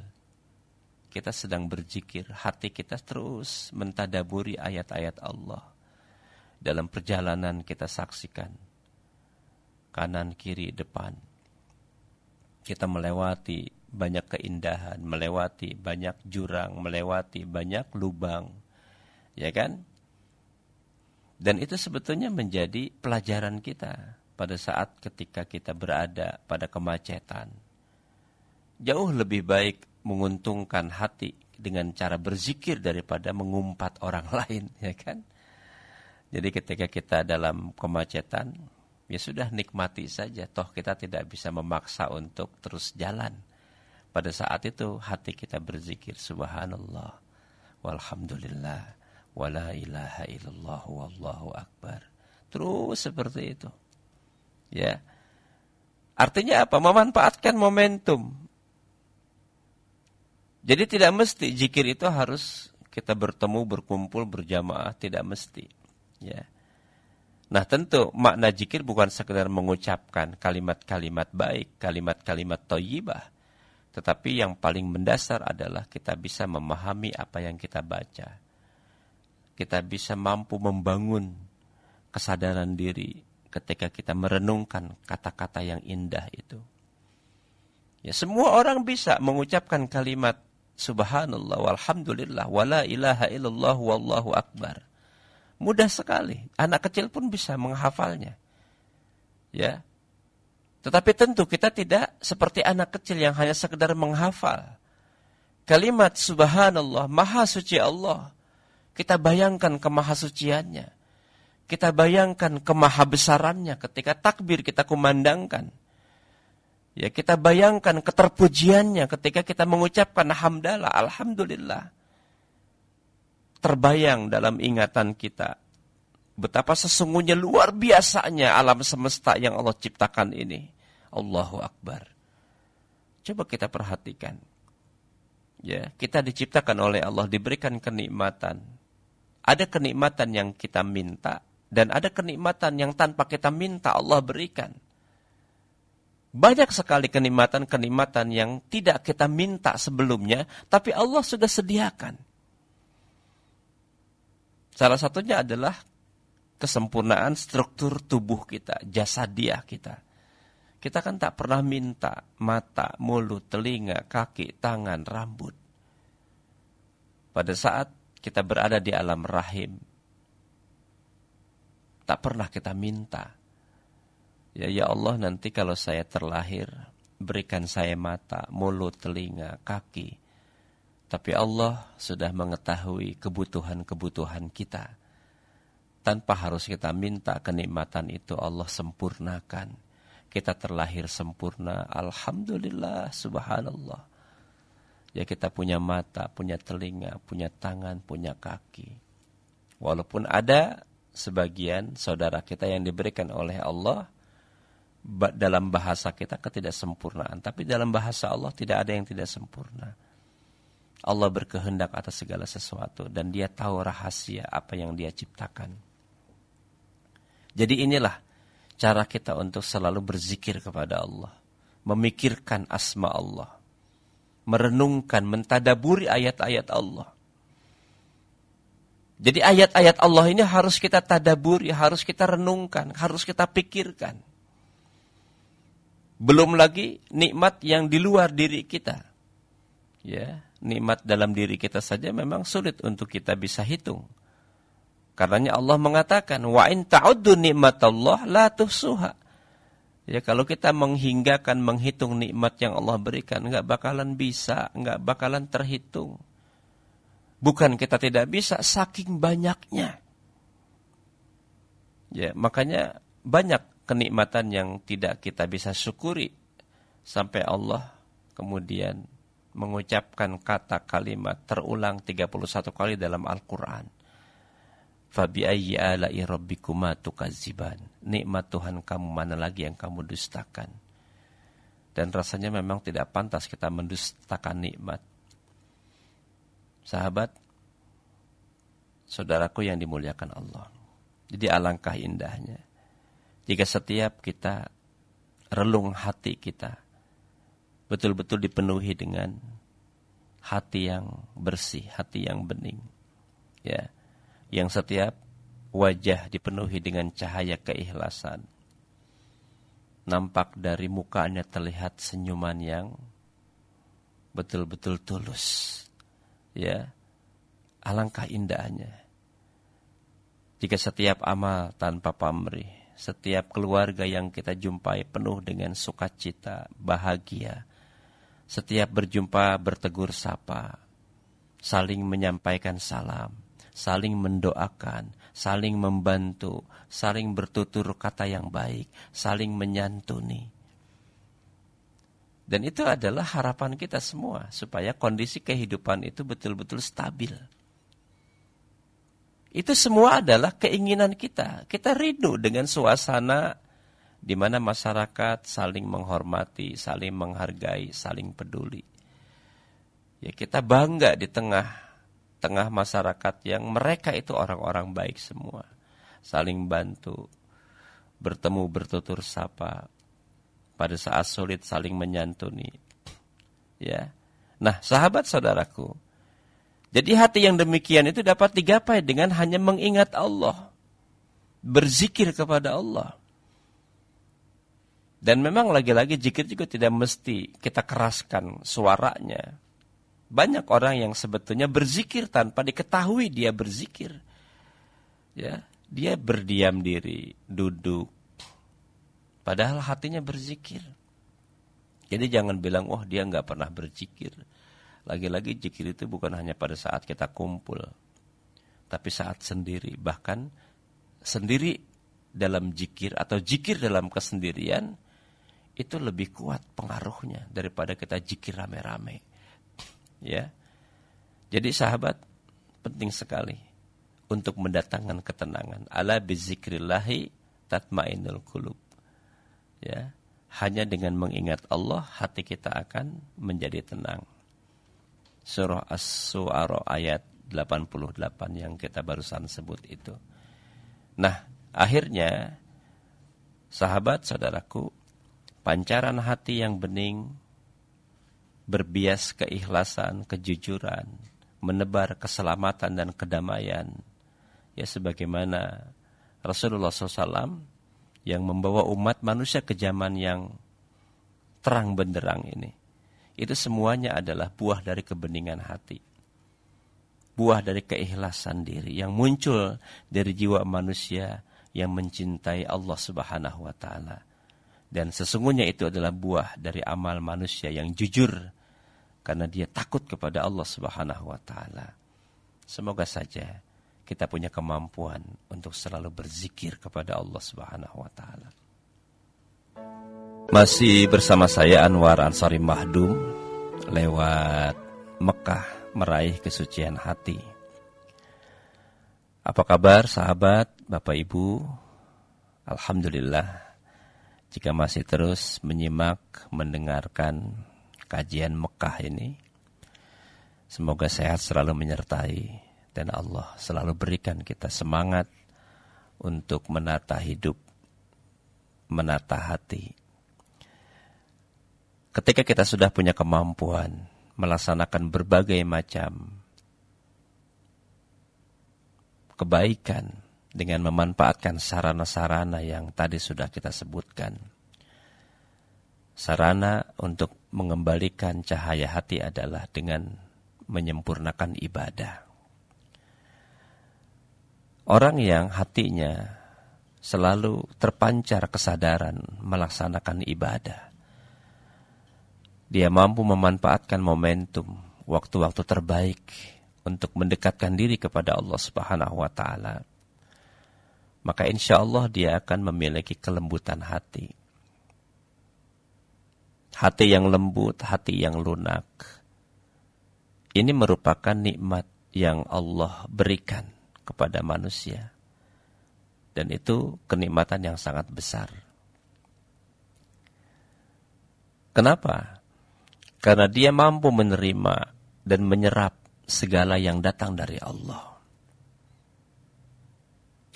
kita sedang berzikir, hati kita terus mentadaburi ayat-ayat Allah. Dalam perjalanan kita saksikan kanan, kiri, depan. Kita melewati banyak keindahan, melewati banyak jurang, melewati banyak lubang. Ya kan? Dan itu sebetulnya menjadi pelajaran kita pada saat ketika kita berada pada kemacetan. Jauh lebih baik menguntungkan hati dengan cara berzikir daripada mengumpat orang lain, ya kan? Jadi ketika kita dalam kemacetan, ya sudah nikmati saja. Toh kita tidak bisa memaksa untuk terus jalan. Pada saat itu hati kita berzikir subhanallah, walhamdulillah, wala ilaha illallah, wallahu akbar. Terus seperti itu. Ya. Artinya apa? Memanfaatkan momentum. Jadi tidak mesti zikir itu harus kita bertemu, berkumpul, berjamaah, tidak mesti. Ya. Nah tentu makna zikir bukan sekedar mengucapkan kalimat-kalimat baik, kalimat-kalimat thayyibah. Tetapi yang paling mendasar adalah kita bisa memahami apa yang kita baca. Kita bisa mampu membangun kesadaran diri ketika kita merenungkan kata-kata yang indah itu. Ya, semua orang bisa mengucapkan kalimat subhanallah, walhamdulillah, wala ilaha illallah, wallahu akbar. Mudah sekali. Anak kecil pun bisa menghafalnya. Ya. Tetapi tentu kita tidak seperti anak kecil yang hanya sekedar menghafal. Kalimat subhanallah, maha suci Allah. Kita bayangkan kemahasuciannya. Kita bayangkan kemahabesarannya ketika takbir kita kumandangkan. Ya, kita bayangkan keterpujiannya ketika kita mengucapkan hamdalah, alhamdulillah. Terbayang dalam ingatan kita betapa sesungguhnya luar biasanya alam semesta yang Allah ciptakan ini. Allahu Akbar. Coba kita perhatikan. Ya, kita diciptakan oleh Allah, diberikan kenikmatan. Ada kenikmatan yang kita minta dan ada kenikmatan yang tanpa kita minta Allah berikan. Banyak sekali kenikmatan-kenikmatan yang tidak kita minta sebelumnya, tapi Allah sudah sediakan. Salah satunya adalah kesempurnaan struktur tubuh kita, jasadiah kita. Kita kan tak pernah minta mata, mulut, telinga, kaki, tangan, rambut. Pada saat kita berada di alam rahim, tak pernah kita minta. Ya Allah, nanti kalau saya terlahir, berikan saya mata, mulut, telinga, kaki. Tapi Allah sudah mengetahui kebutuhan-kebutuhan kita. Tanpa harus kita minta kenikmatan itu Allah sempurnakan. Kita terlahir sempurna, alhamdulillah, subhanallah. Ya kita punya mata, punya telinga, punya tangan, punya kaki. Walaupun ada sebagian saudara kita yang diberikan oleh Allah, dalam bahasa kita ketidaksempurnaan, tapi dalam bahasa Allah tidak ada yang tidak sempurna. Allah berkehendak atas segala sesuatu dan Dia tahu rahasia apa yang Dia ciptakan. Jadi inilah cara kita untuk selalu berzikir kepada Allah, memikirkan asma Allah, merenungkan, mentadaburi ayat-ayat Allah. Jadi ayat-ayat Allah ini harus kita tadaburi, harus kita renungkan, harus kita pikirkan. Belum lagi nikmat yang di luar diri kita. Ya, nikmat dalam diri kita saja memang sulit untuk kita bisa hitung. Karenanya Allah mengatakan, wa in ta'uddu nikmatallah la tuhsuha. Ya, kalau kita menghinggakan, menghitung nikmat yang Allah berikan, enggak bakalan bisa, enggak bakalan terhitung. Bukan kita tidak bisa, saking banyaknya. Ya, makanya banyak kenikmatan yang tidak kita bisa syukuri sampai Allah kemudian mengucapkan kata kalimat terulang 31 kali dalam Al-Quran. Fabi ayyi ala'i rabbikuma tukadziban. Nikmat Tuhan kamu mana lagi yang kamu dustakan. Dan rasanya memang tidak pantas kita mendustakan nikmat. Sahabat, saudaraku yang dimuliakan Allah. Jadi alangkah indahnya jika setiap kita relung hati kita betul-betul dipenuhi dengan hati yang bersih, hati yang bening. Ya, yang setiap wajah dipenuhi dengan cahaya keikhlasan. Nampak dari mukanya terlihat senyuman yang betul-betul tulus. Ya, alangkah indahnya jika setiap amal tanpa pamrih, setiap keluarga yang kita jumpai penuh dengan sukacita, bahagia. Setiap berjumpa bertegur sapa. saling menyampaikan salam, saling mendoakan, saling membantu, saling bertutur kata yang baik, saling menyantuni. Dan itu adalah harapan kita semua, supaya kondisi kehidupan itu betul-betul stabil. Itu semua adalah keinginan kita. Kita rindu dengan suasana di mana masyarakat saling menghormati, saling menghargai, saling peduli. Ya, kita bangga di tengah masyarakat yang mereka itu orang-orang baik semua. Saling bantu, bertemu bertutur sapa, pada saat sulit saling menyantuni. Ya. Nah, sahabat saudaraku, jadi hati yang demikian itu dapat digapai dengan hanya mengingat Allah, berzikir kepada Allah. Dan memang lagi-lagi zikir juga tidak mesti kita keraskan suaranya. Banyak orang yang sebetulnya berzikir tanpa diketahui dia berzikir. Ya, dia berdiam diri, duduk, padahal hatinya berzikir. Jadi jangan bilang, oh dia nggak pernah berzikir. Lagi-lagi zikir itu bukan hanya pada saat kita kumpul, tapi saat sendiri. Bahkan sendiri dalam zikir atau zikir dalam kesendirian itu lebih kuat pengaruhnya daripada kita zikir rame-rame. Ya, jadi sahabat, penting sekali untuk mendatangkan ketenangan. Ala bizikrillahi tatmainnul qulub. Ya, hanya dengan mengingat Allah hati kita akan menjadi tenang. Surah As-Su'ara ayat 88 yang kita barusan sebut itu. Nah, akhirnya sahabat saudaraku, pancaran hati yang bening, berbias keikhlasan, kejujuran, menebar keselamatan dan kedamaian. Ya, sebagaimana Rasulullah SAW yang membawa umat manusia ke zaman yang terang benderang ini. Itu semuanya adalah buah dari kebeningan hati. Buah dari keikhlasan diri yang muncul dari jiwa manusia yang mencintai Allah Subhanahu wa taala. Dan sesungguhnya itu adalah buah dari amal manusia yang jujur karena dia takut kepada Allah Subhanahu wa taala. Semoga saja kita punya kemampuan untuk selalu berzikir kepada Allah Subhanahu wa taala. Masih bersama saya Anwar Ansari Mahdum lewat Mekah meraih kesucian hati. Apa kabar sahabat, Bapak Ibu? Alhamdulillah, jika masih terus menyimak, mendengarkan kajian Mekah ini, semoga sehat selalu menyertai dan Allah selalu berikan kita semangat untuk menata hidup, menata hati. Ketika kita sudah punya kemampuan melaksanakan berbagai macam kebaikan dengan memanfaatkan sarana-sarana yang tadi sudah kita sebutkan. Sarana untuk mengembalikan cahaya hati adalah dengan menyempurnakan ibadah. Orang yang hatinya selalu terpancar kesadaran melaksanakan ibadah, dia mampu memanfaatkan momentum, waktu-waktu terbaik untuk mendekatkan diri kepada Allah Subhanahu wa taala. Maka insya Allah dia akan memiliki kelembutan hati. Hati yang lembut, hati yang lunak. Ini merupakan nikmat yang Allah berikan kepada manusia. Dan itu kenikmatan yang sangat besar. Kenapa? Karena dia mampu menerima dan menyerap segala yang datang dari Allah.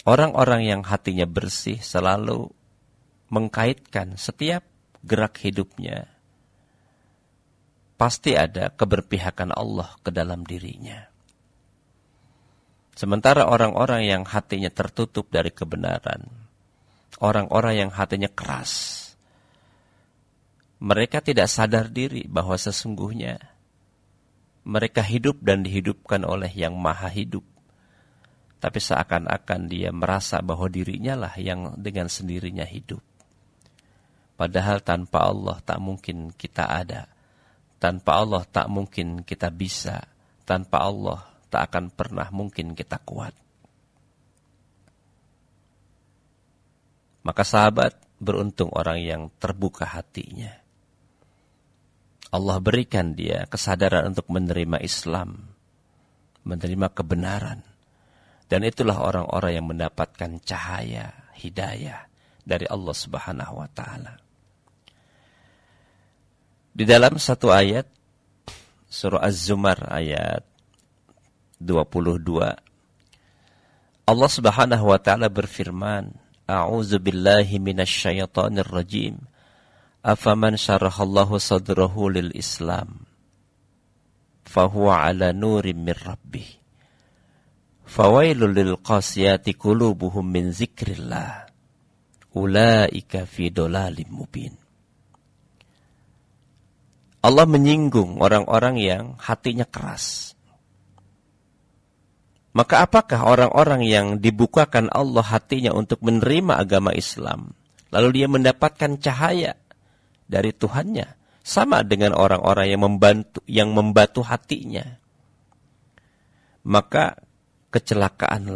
Orang-orang yang hatinya bersih selalu mengkaitkan setiap gerak hidupnya. Pasti ada keberpihakan Allah ke dalam dirinya. Sementara orang-orang yang hatinya tertutup dari kebenaran, orang-orang yang hatinya keras, mereka tidak sadar diri bahwa sesungguhnya mereka hidup dan dihidupkan oleh yang maha hidup. Tapi seakan-akan dia merasa bahwa dirinya lah yang dengan sendirinya hidup. Padahal tanpa Allah tak mungkin kita ada. Tanpa Allah tak mungkin kita bisa. tanpa Allah tak akan pernah mungkin kita kuat. Maka sahabat, beruntung orang yang terbuka hatinya. Allah berikan dia kesadaran untuk menerima Islam, menerima kebenaran. Dan itulah orang-orang yang mendapatkan cahaya, hidayah dari Allah Subhanahu wa ta'ala. Di dalam satu ayat, surah Az-Zumar ayat 22, Allah Subhanahu wa ta'ala berfirman, A'udzu billahi minasyaitonir rajim. Afaman syarahallahu sadrahu lil Islam fahuwa ala nurim min rabbih. Fawailul lil qasiyati qulubuhum min zikrillah. Ulaika fi dhalalim mubin. Allah menyinggung orang-orang yang hatinya keras. Maka apakah orang-orang yang dibukakan Allah hatinya untuk menerima agama Islam, lalu dia mendapatkan cahaya dari Tuhannya, sama dengan orang-orang yang membatu hatinya? Maka kecelakaan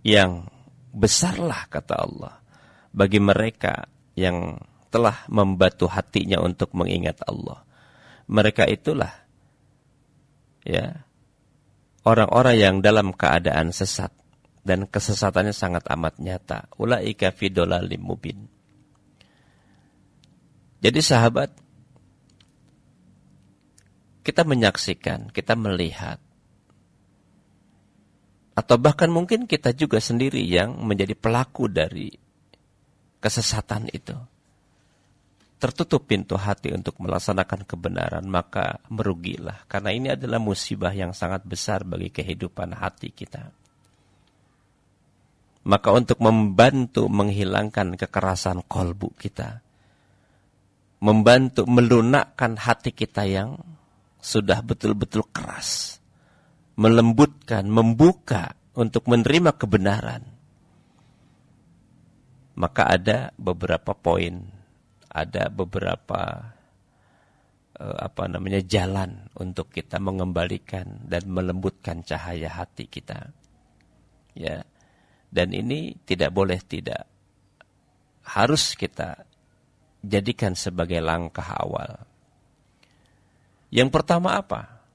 yang besarlah, kata Allah, bagi mereka yang telah membatu hatinya untuk mengingat Allah. Mereka itulah orang-orang yang dalam keadaan sesat, dan kesesatannya sangat amat nyata. Ulaika fi dhalalim mubin. Jadi sahabat, kita menyaksikan, kita melihat, atau bahkan mungkin kita juga sendiri yang menjadi pelaku dari kesesatan itu. Tertutup pintu hati untuk melaksanakan kebenaran, maka merugilah. Karena ini adalah musibah yang sangat besar bagi kehidupan hati kita. Maka untuk membantu menghilangkan kekerasan kolbu kita, membantu melunakkan hati kita yang sudah betul-betul keras, melembutkan, membuka untuk menerima kebenaran, maka ada beberapa poin, ada beberapa jalan untuk kita mengembalikan dan melembutkan cahaya hati kita. Ya. Dan ini tidak boleh tidak, harus kita jadikan sebagai langkah awal. Yang pertama apa?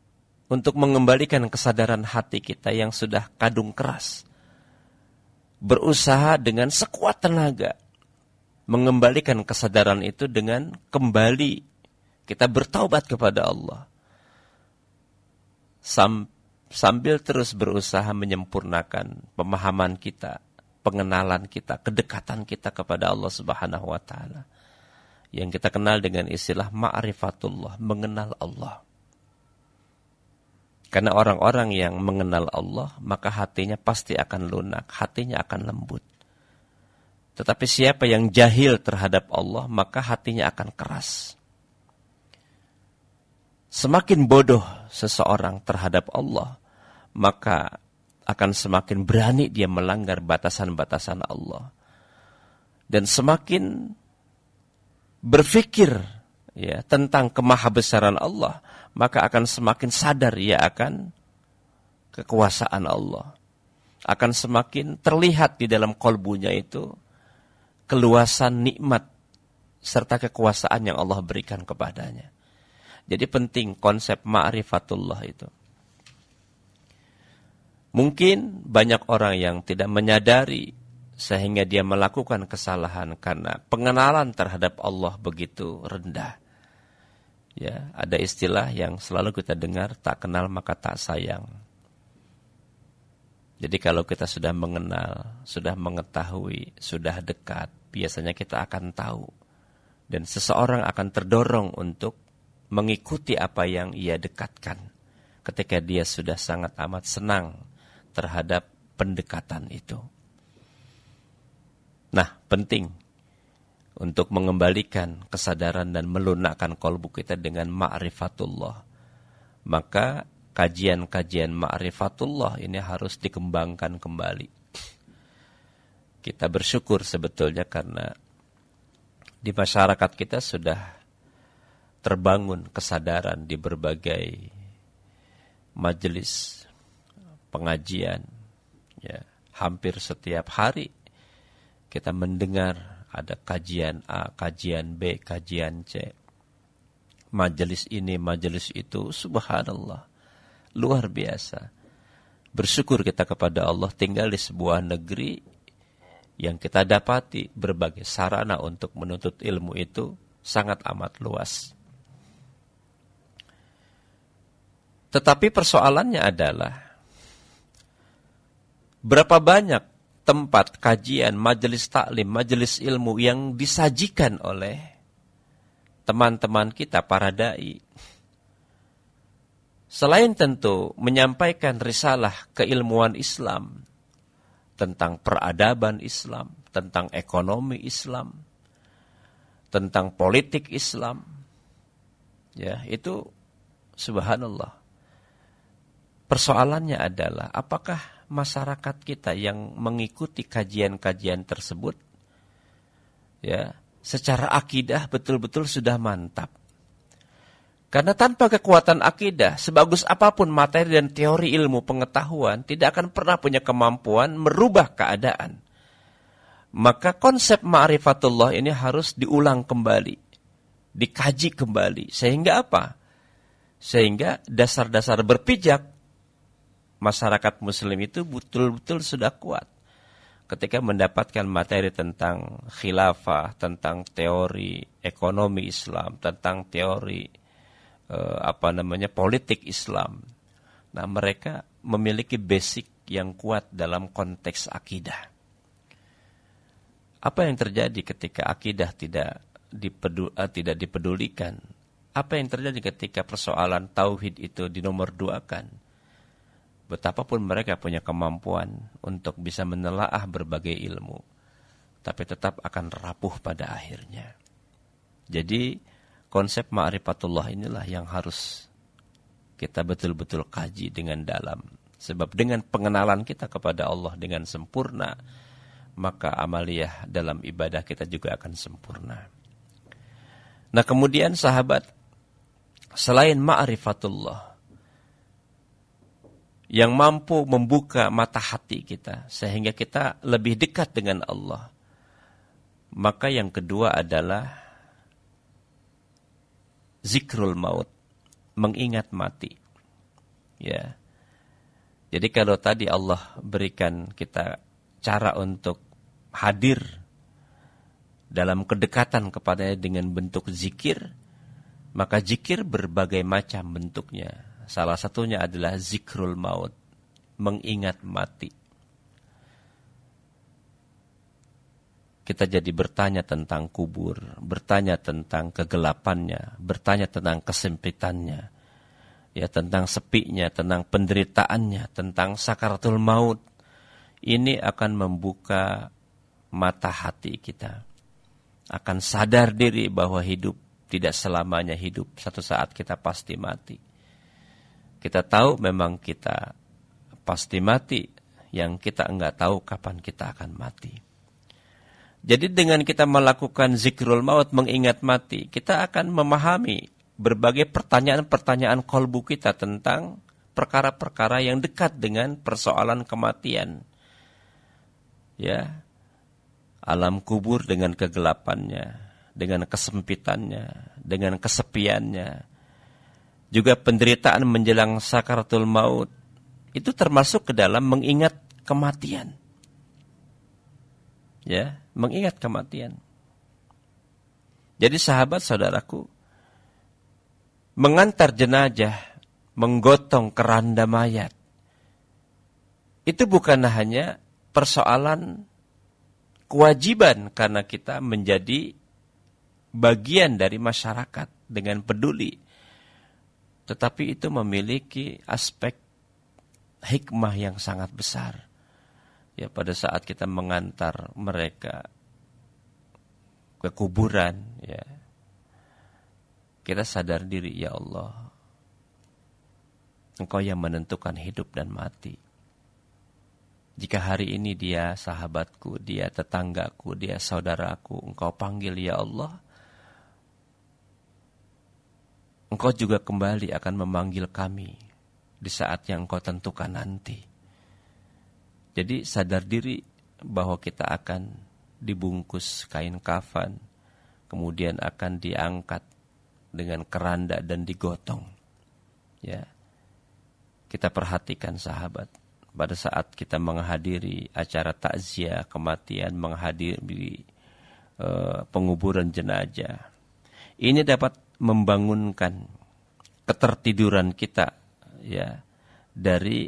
Untuk mengembalikan kesadaran hati kita yang sudah kadung keras. Berusaha dengan sekuat tenaga mengembalikan kesadaran itu dengan kembali kita bertaubat kepada Allah. Sambil terus berusaha menyempurnakan pemahaman kita, pengenalan kita, kedekatan kita kepada Allah Subhanahu wa ta'ala. Yang kita kenal dengan istilah ma'rifatullah, mengenal Allah. Karena orang-orang yang mengenal Allah, maka hatinya pasti akan lunak, hatinya akan lembut. Tetapi siapa yang jahil terhadap Allah, maka hatinya akan keras. Semakin bodoh seseorang terhadap Allah, maka akan semakin berani dia melanggar batasan-batasan Allah. Dan semakin berpikir tentang kemahabesaran Allah, maka akan semakin sadar ia akan kekuasaan Allah. Akan semakin terlihat di dalam kolbunya itu keluasan nikmat serta kekuasaan yang Allah berikan kepadanya. Jadi penting konsep ma'rifatullah itu. Mungkin banyak orang yang tidak menyadari sehingga dia melakukan kesalahan karena pengenalan terhadap Allah begitu rendah. Ya, ada istilah yang selalu kita dengar, tak kenal maka tak sayang. Jadi kalau kita sudah mengenal, sudah mengetahui, sudah dekat, biasanya kita akan tahu. Dan seseorang akan terdorong untuk mengikuti apa yang ia dekatkan ketika dia sudah sangat amat senang terhadap pendekatan itu. Nah, penting untuk mengembalikan kesadaran dan melunakkan kolbu kita dengan ma'rifatullah. Maka kajian-kajian ma'rifatullah ini harus dikembangkan kembali. Kita bersyukur sebetulnya karena di masyarakat kita sudah terbangun kesadaran di berbagai majelis pengajian, ya, hampir setiap hari kita mendengar ada kajian A, kajian B, kajian C, majelis ini, majelis itu. Subhanallah, luar biasa. Bersyukur kita kepada Allah tinggal di sebuah negeri yang kita dapati berbagai sarana untuk menuntut ilmu itu sangat amat luas. Tetapi persoalannya adalah berapa banyak tempat kajian, majelis taklim, majelis ilmu yang disajikan oleh teman-teman kita, para dai. Selain tentu menyampaikan risalah keilmuan Islam, tentang peradaban Islam, tentang ekonomi Islam, tentang politik Islam, ya, itu subhanallah. Persoalannya adalah apakah masyarakat kita yang mengikuti kajian-kajian tersebut, ya, secara akidah betul-betul sudah mantap. Karena tanpa kekuatan akidah, sebagus apapun materi dan teori ilmu pengetahuan, tidak akan pernah punya kemampuan merubah keadaan. Maka konsep ma'rifatullah ini harus diulang kembali, dikaji kembali. Sehingga apa? Sehingga dasar-dasar berpijak masyarakat muslim itu betul-betul sudah kuat. Ketika mendapatkan materi tentang khilafah, tentang teori ekonomi Islam, tentang teori politik Islam. Nah, mereka memiliki basic yang kuat dalam konteks akidah. Apa yang terjadi ketika akidah tidak dipedulikan? Apa yang terjadi ketika persoalan tauhid itu dinomorduakan? Betapapun mereka punya kemampuan untuk bisa menelaah berbagai ilmu, tapi tetap akan rapuh pada akhirnya. Jadi konsep ma'rifatullah inilah yang harus kita betul-betul kaji dengan dalam. Sebab dengan pengenalan kita kepada Allah dengan sempurna, maka amaliyah dalam ibadah kita juga akan sempurna. Nah, kemudian sahabat, selain ma'rifatullah yang mampu membuka mata hati kita sehingga kita lebih dekat dengan Allah, maka yang kedua adalah zikrul maut, mengingat mati. Ya. Jadi kalau tadi Allah berikan kita cara untuk hadir dalam kedekatan kepadanya dengan bentuk zikir, maka zikir berbagai macam bentuknya. Salah satunya adalah zikrul maut, mengingat mati. Kita jadi bertanya tentang kubur, bertanya tentang kegelapannya, bertanya tentang kesempitannya, ya, tentang sepinya, tentang penderitaannya, tentang sakaratul maut. Ini akan membuka mata hati kita. Akan sadar diri bahwa hidup tidak selamanya hidup. Satu saat kita pasti mati. Kita tahu memang kita pasti mati, yang kita enggak tahu kapan kita akan mati. Jadi dengan kita melakukan zikrul maut, mengingat mati, kita akan memahami berbagai pertanyaan-pertanyaan kolbu kita tentang perkara-perkara yang dekat dengan persoalan kematian. Ya, alam kubur dengan kegelapannya, dengan kesempitannya, dengan kesepiannya, juga penderitaan menjelang sakaratul maut, itu termasuk ke dalam mengingat kematian. Ya, mengingat kematian. Jadi sahabat saudaraku, mengantar jenazah, menggotong keranda mayat, itu bukan hanya persoalan kewajiban karena kita menjadi bagian dari masyarakat dengan peduli, tetapi itu memiliki aspek hikmah yang sangat besar. Ya, pada saat kita mengantar mereka ke kuburan, ya, kita sadar diri, ya Allah, Engkau yang menentukan hidup dan mati. Jika hari ini dia sahabatku, dia tetanggaku, dia saudaraku, Engkau panggil, ya Allah, Engkau juga kembali akan memanggil kami di saat yang Engkau tentukan nanti. Jadi sadar diri bahwa kita akan dibungkus kain kafan, kemudian akan diangkat dengan keranda dan digotong. Ya, kita perhatikan sahabat, pada saat kita menghadiri acara takziah kematian, menghadiri penguburan jenazah, ini dapat membangunkan ketertiduran kita, ya, dari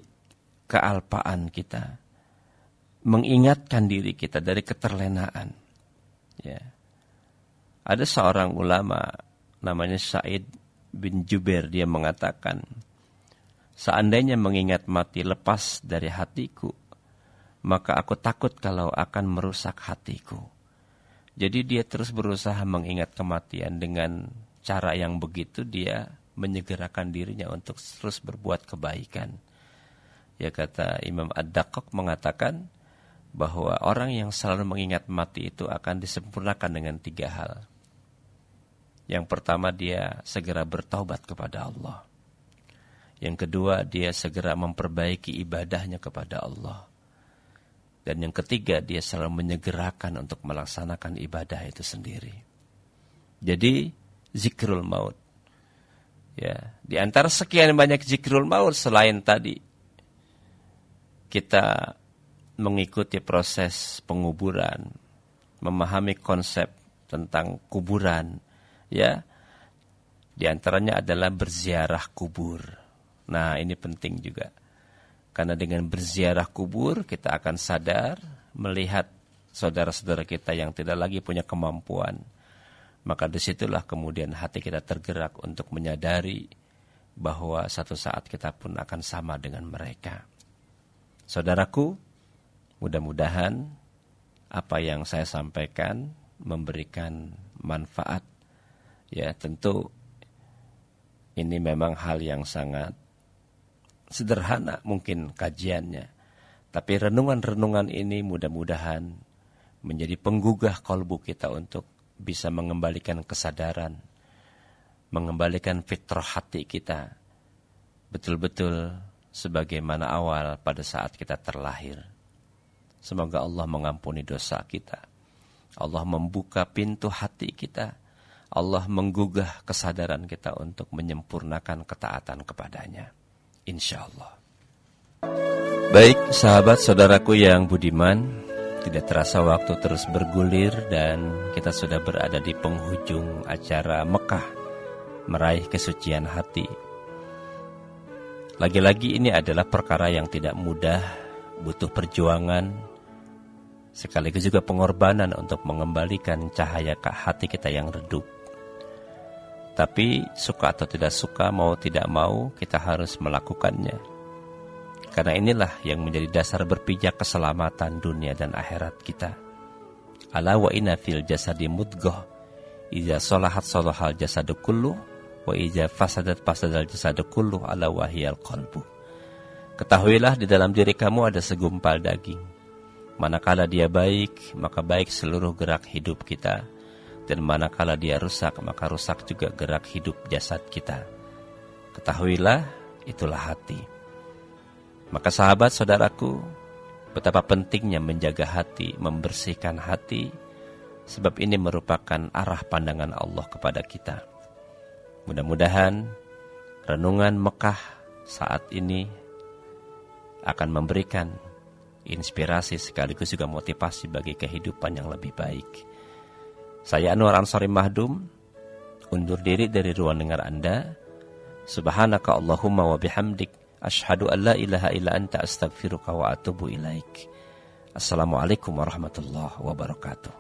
kealpaan kita, mengingatkan diri kita dari keterlenaan. Ya, ada seorang ulama namanya Sa'id bin Jubair, dia mengatakan, seandainya mengingat mati lepas dari hatiku, maka aku takut kalau akan merusak hatiku. Jadi dia terus berusaha mengingat kematian dengan cara yang begitu, dia menyegerakan dirinya untuk terus berbuat kebaikan. Ya, kata Imam Ad-Daqqaq mengatakan bahwa orang yang selalu mengingat mati itu akan disempurnakan dengan 3 hal. Yang pertama, dia segera bertaubat kepada Allah. Yang kedua, dia segera memperbaiki ibadahnya kepada Allah. Dan yang ketiga, dia selalu menyegerakan untuk melaksanakan ibadah itu sendiri. Jadi, zikrul maut. Ya, di antara sekian banyak zikrul maut selain tadi kita mengikuti proses penguburan, memahami konsep tentang kuburan, ya, di antaranya adalah berziarah kubur. Nah, ini penting juga. Karena dengan berziarah kubur, kita akan sadar melihat saudara-saudara kita yang tidak lagi punya kemampuan. Maka disitulah kemudian hati kita tergerak untuk menyadari bahwa satu saat kita pun akan sama dengan mereka. Saudaraku, mudah-mudahan apa yang saya sampaikan memberikan manfaat. Ya, tentu ini memang hal yang sangat sederhana mungkin kajiannya, tapi renungan-renungan ini mudah-mudahan menjadi penggugah kalbu kita untuk bisa mengembalikan kesadaran, mengembalikan fitrah hati kita betul-betul sebagaimana awal pada saat kita terlahir. Semoga Allah mengampuni dosa kita, Allah membuka pintu hati kita, Allah menggugah kesadaran kita untuk menyempurnakan ketaatan kepadanya, insyaallah. Baik sahabat saudaraku yang budiman, tidak terasa waktu terus bergulir dan kita sudah berada di penghujung acara Mekah, meraih kesucian hati. Lagi-lagi ini adalah perkara yang tidak mudah, butuh perjuangan, sekaligus juga pengorbanan untuk mengembalikan cahaya ke hati kita yang redup. Tapi suka atau tidak suka, mau tidak mau, kita harus melakukannya. Karena inilah yang menjadi dasar berpijak keselamatan dunia dan akhirat kita. Ala wa inna fil jasadi mudghah, idza salahat salahal jasadu kulluh, wa idza fasadat fasadal jasadu kulluh, ala wahiyal qalbu. Ketahuilah di dalam diri kamu ada segumpal daging. Manakala dia baik, maka baik seluruh gerak hidup kita. Dan manakala dia rusak, maka rusak juga gerak hidup jasad kita. Ketahuilah, itulah hati. Maka sahabat saudaraku, betapa pentingnya menjaga hati, membersihkan hati, sebab ini merupakan arah pandangan Allah kepada kita. Mudah-mudahan renungan Mekah saat ini akan memberikan inspirasi sekaligus juga motivasi bagi kehidupan yang lebih baik. Saya Anwar Ansari Mahdum, undur diri dari ruang dengar Anda. Subhanaka Allahumma wa bihamdik, asyhadu an la ilaha illa anta, astaghfiruka wa atubu ilaik. Assalamualaikum warahmatullahi wabarakatuh.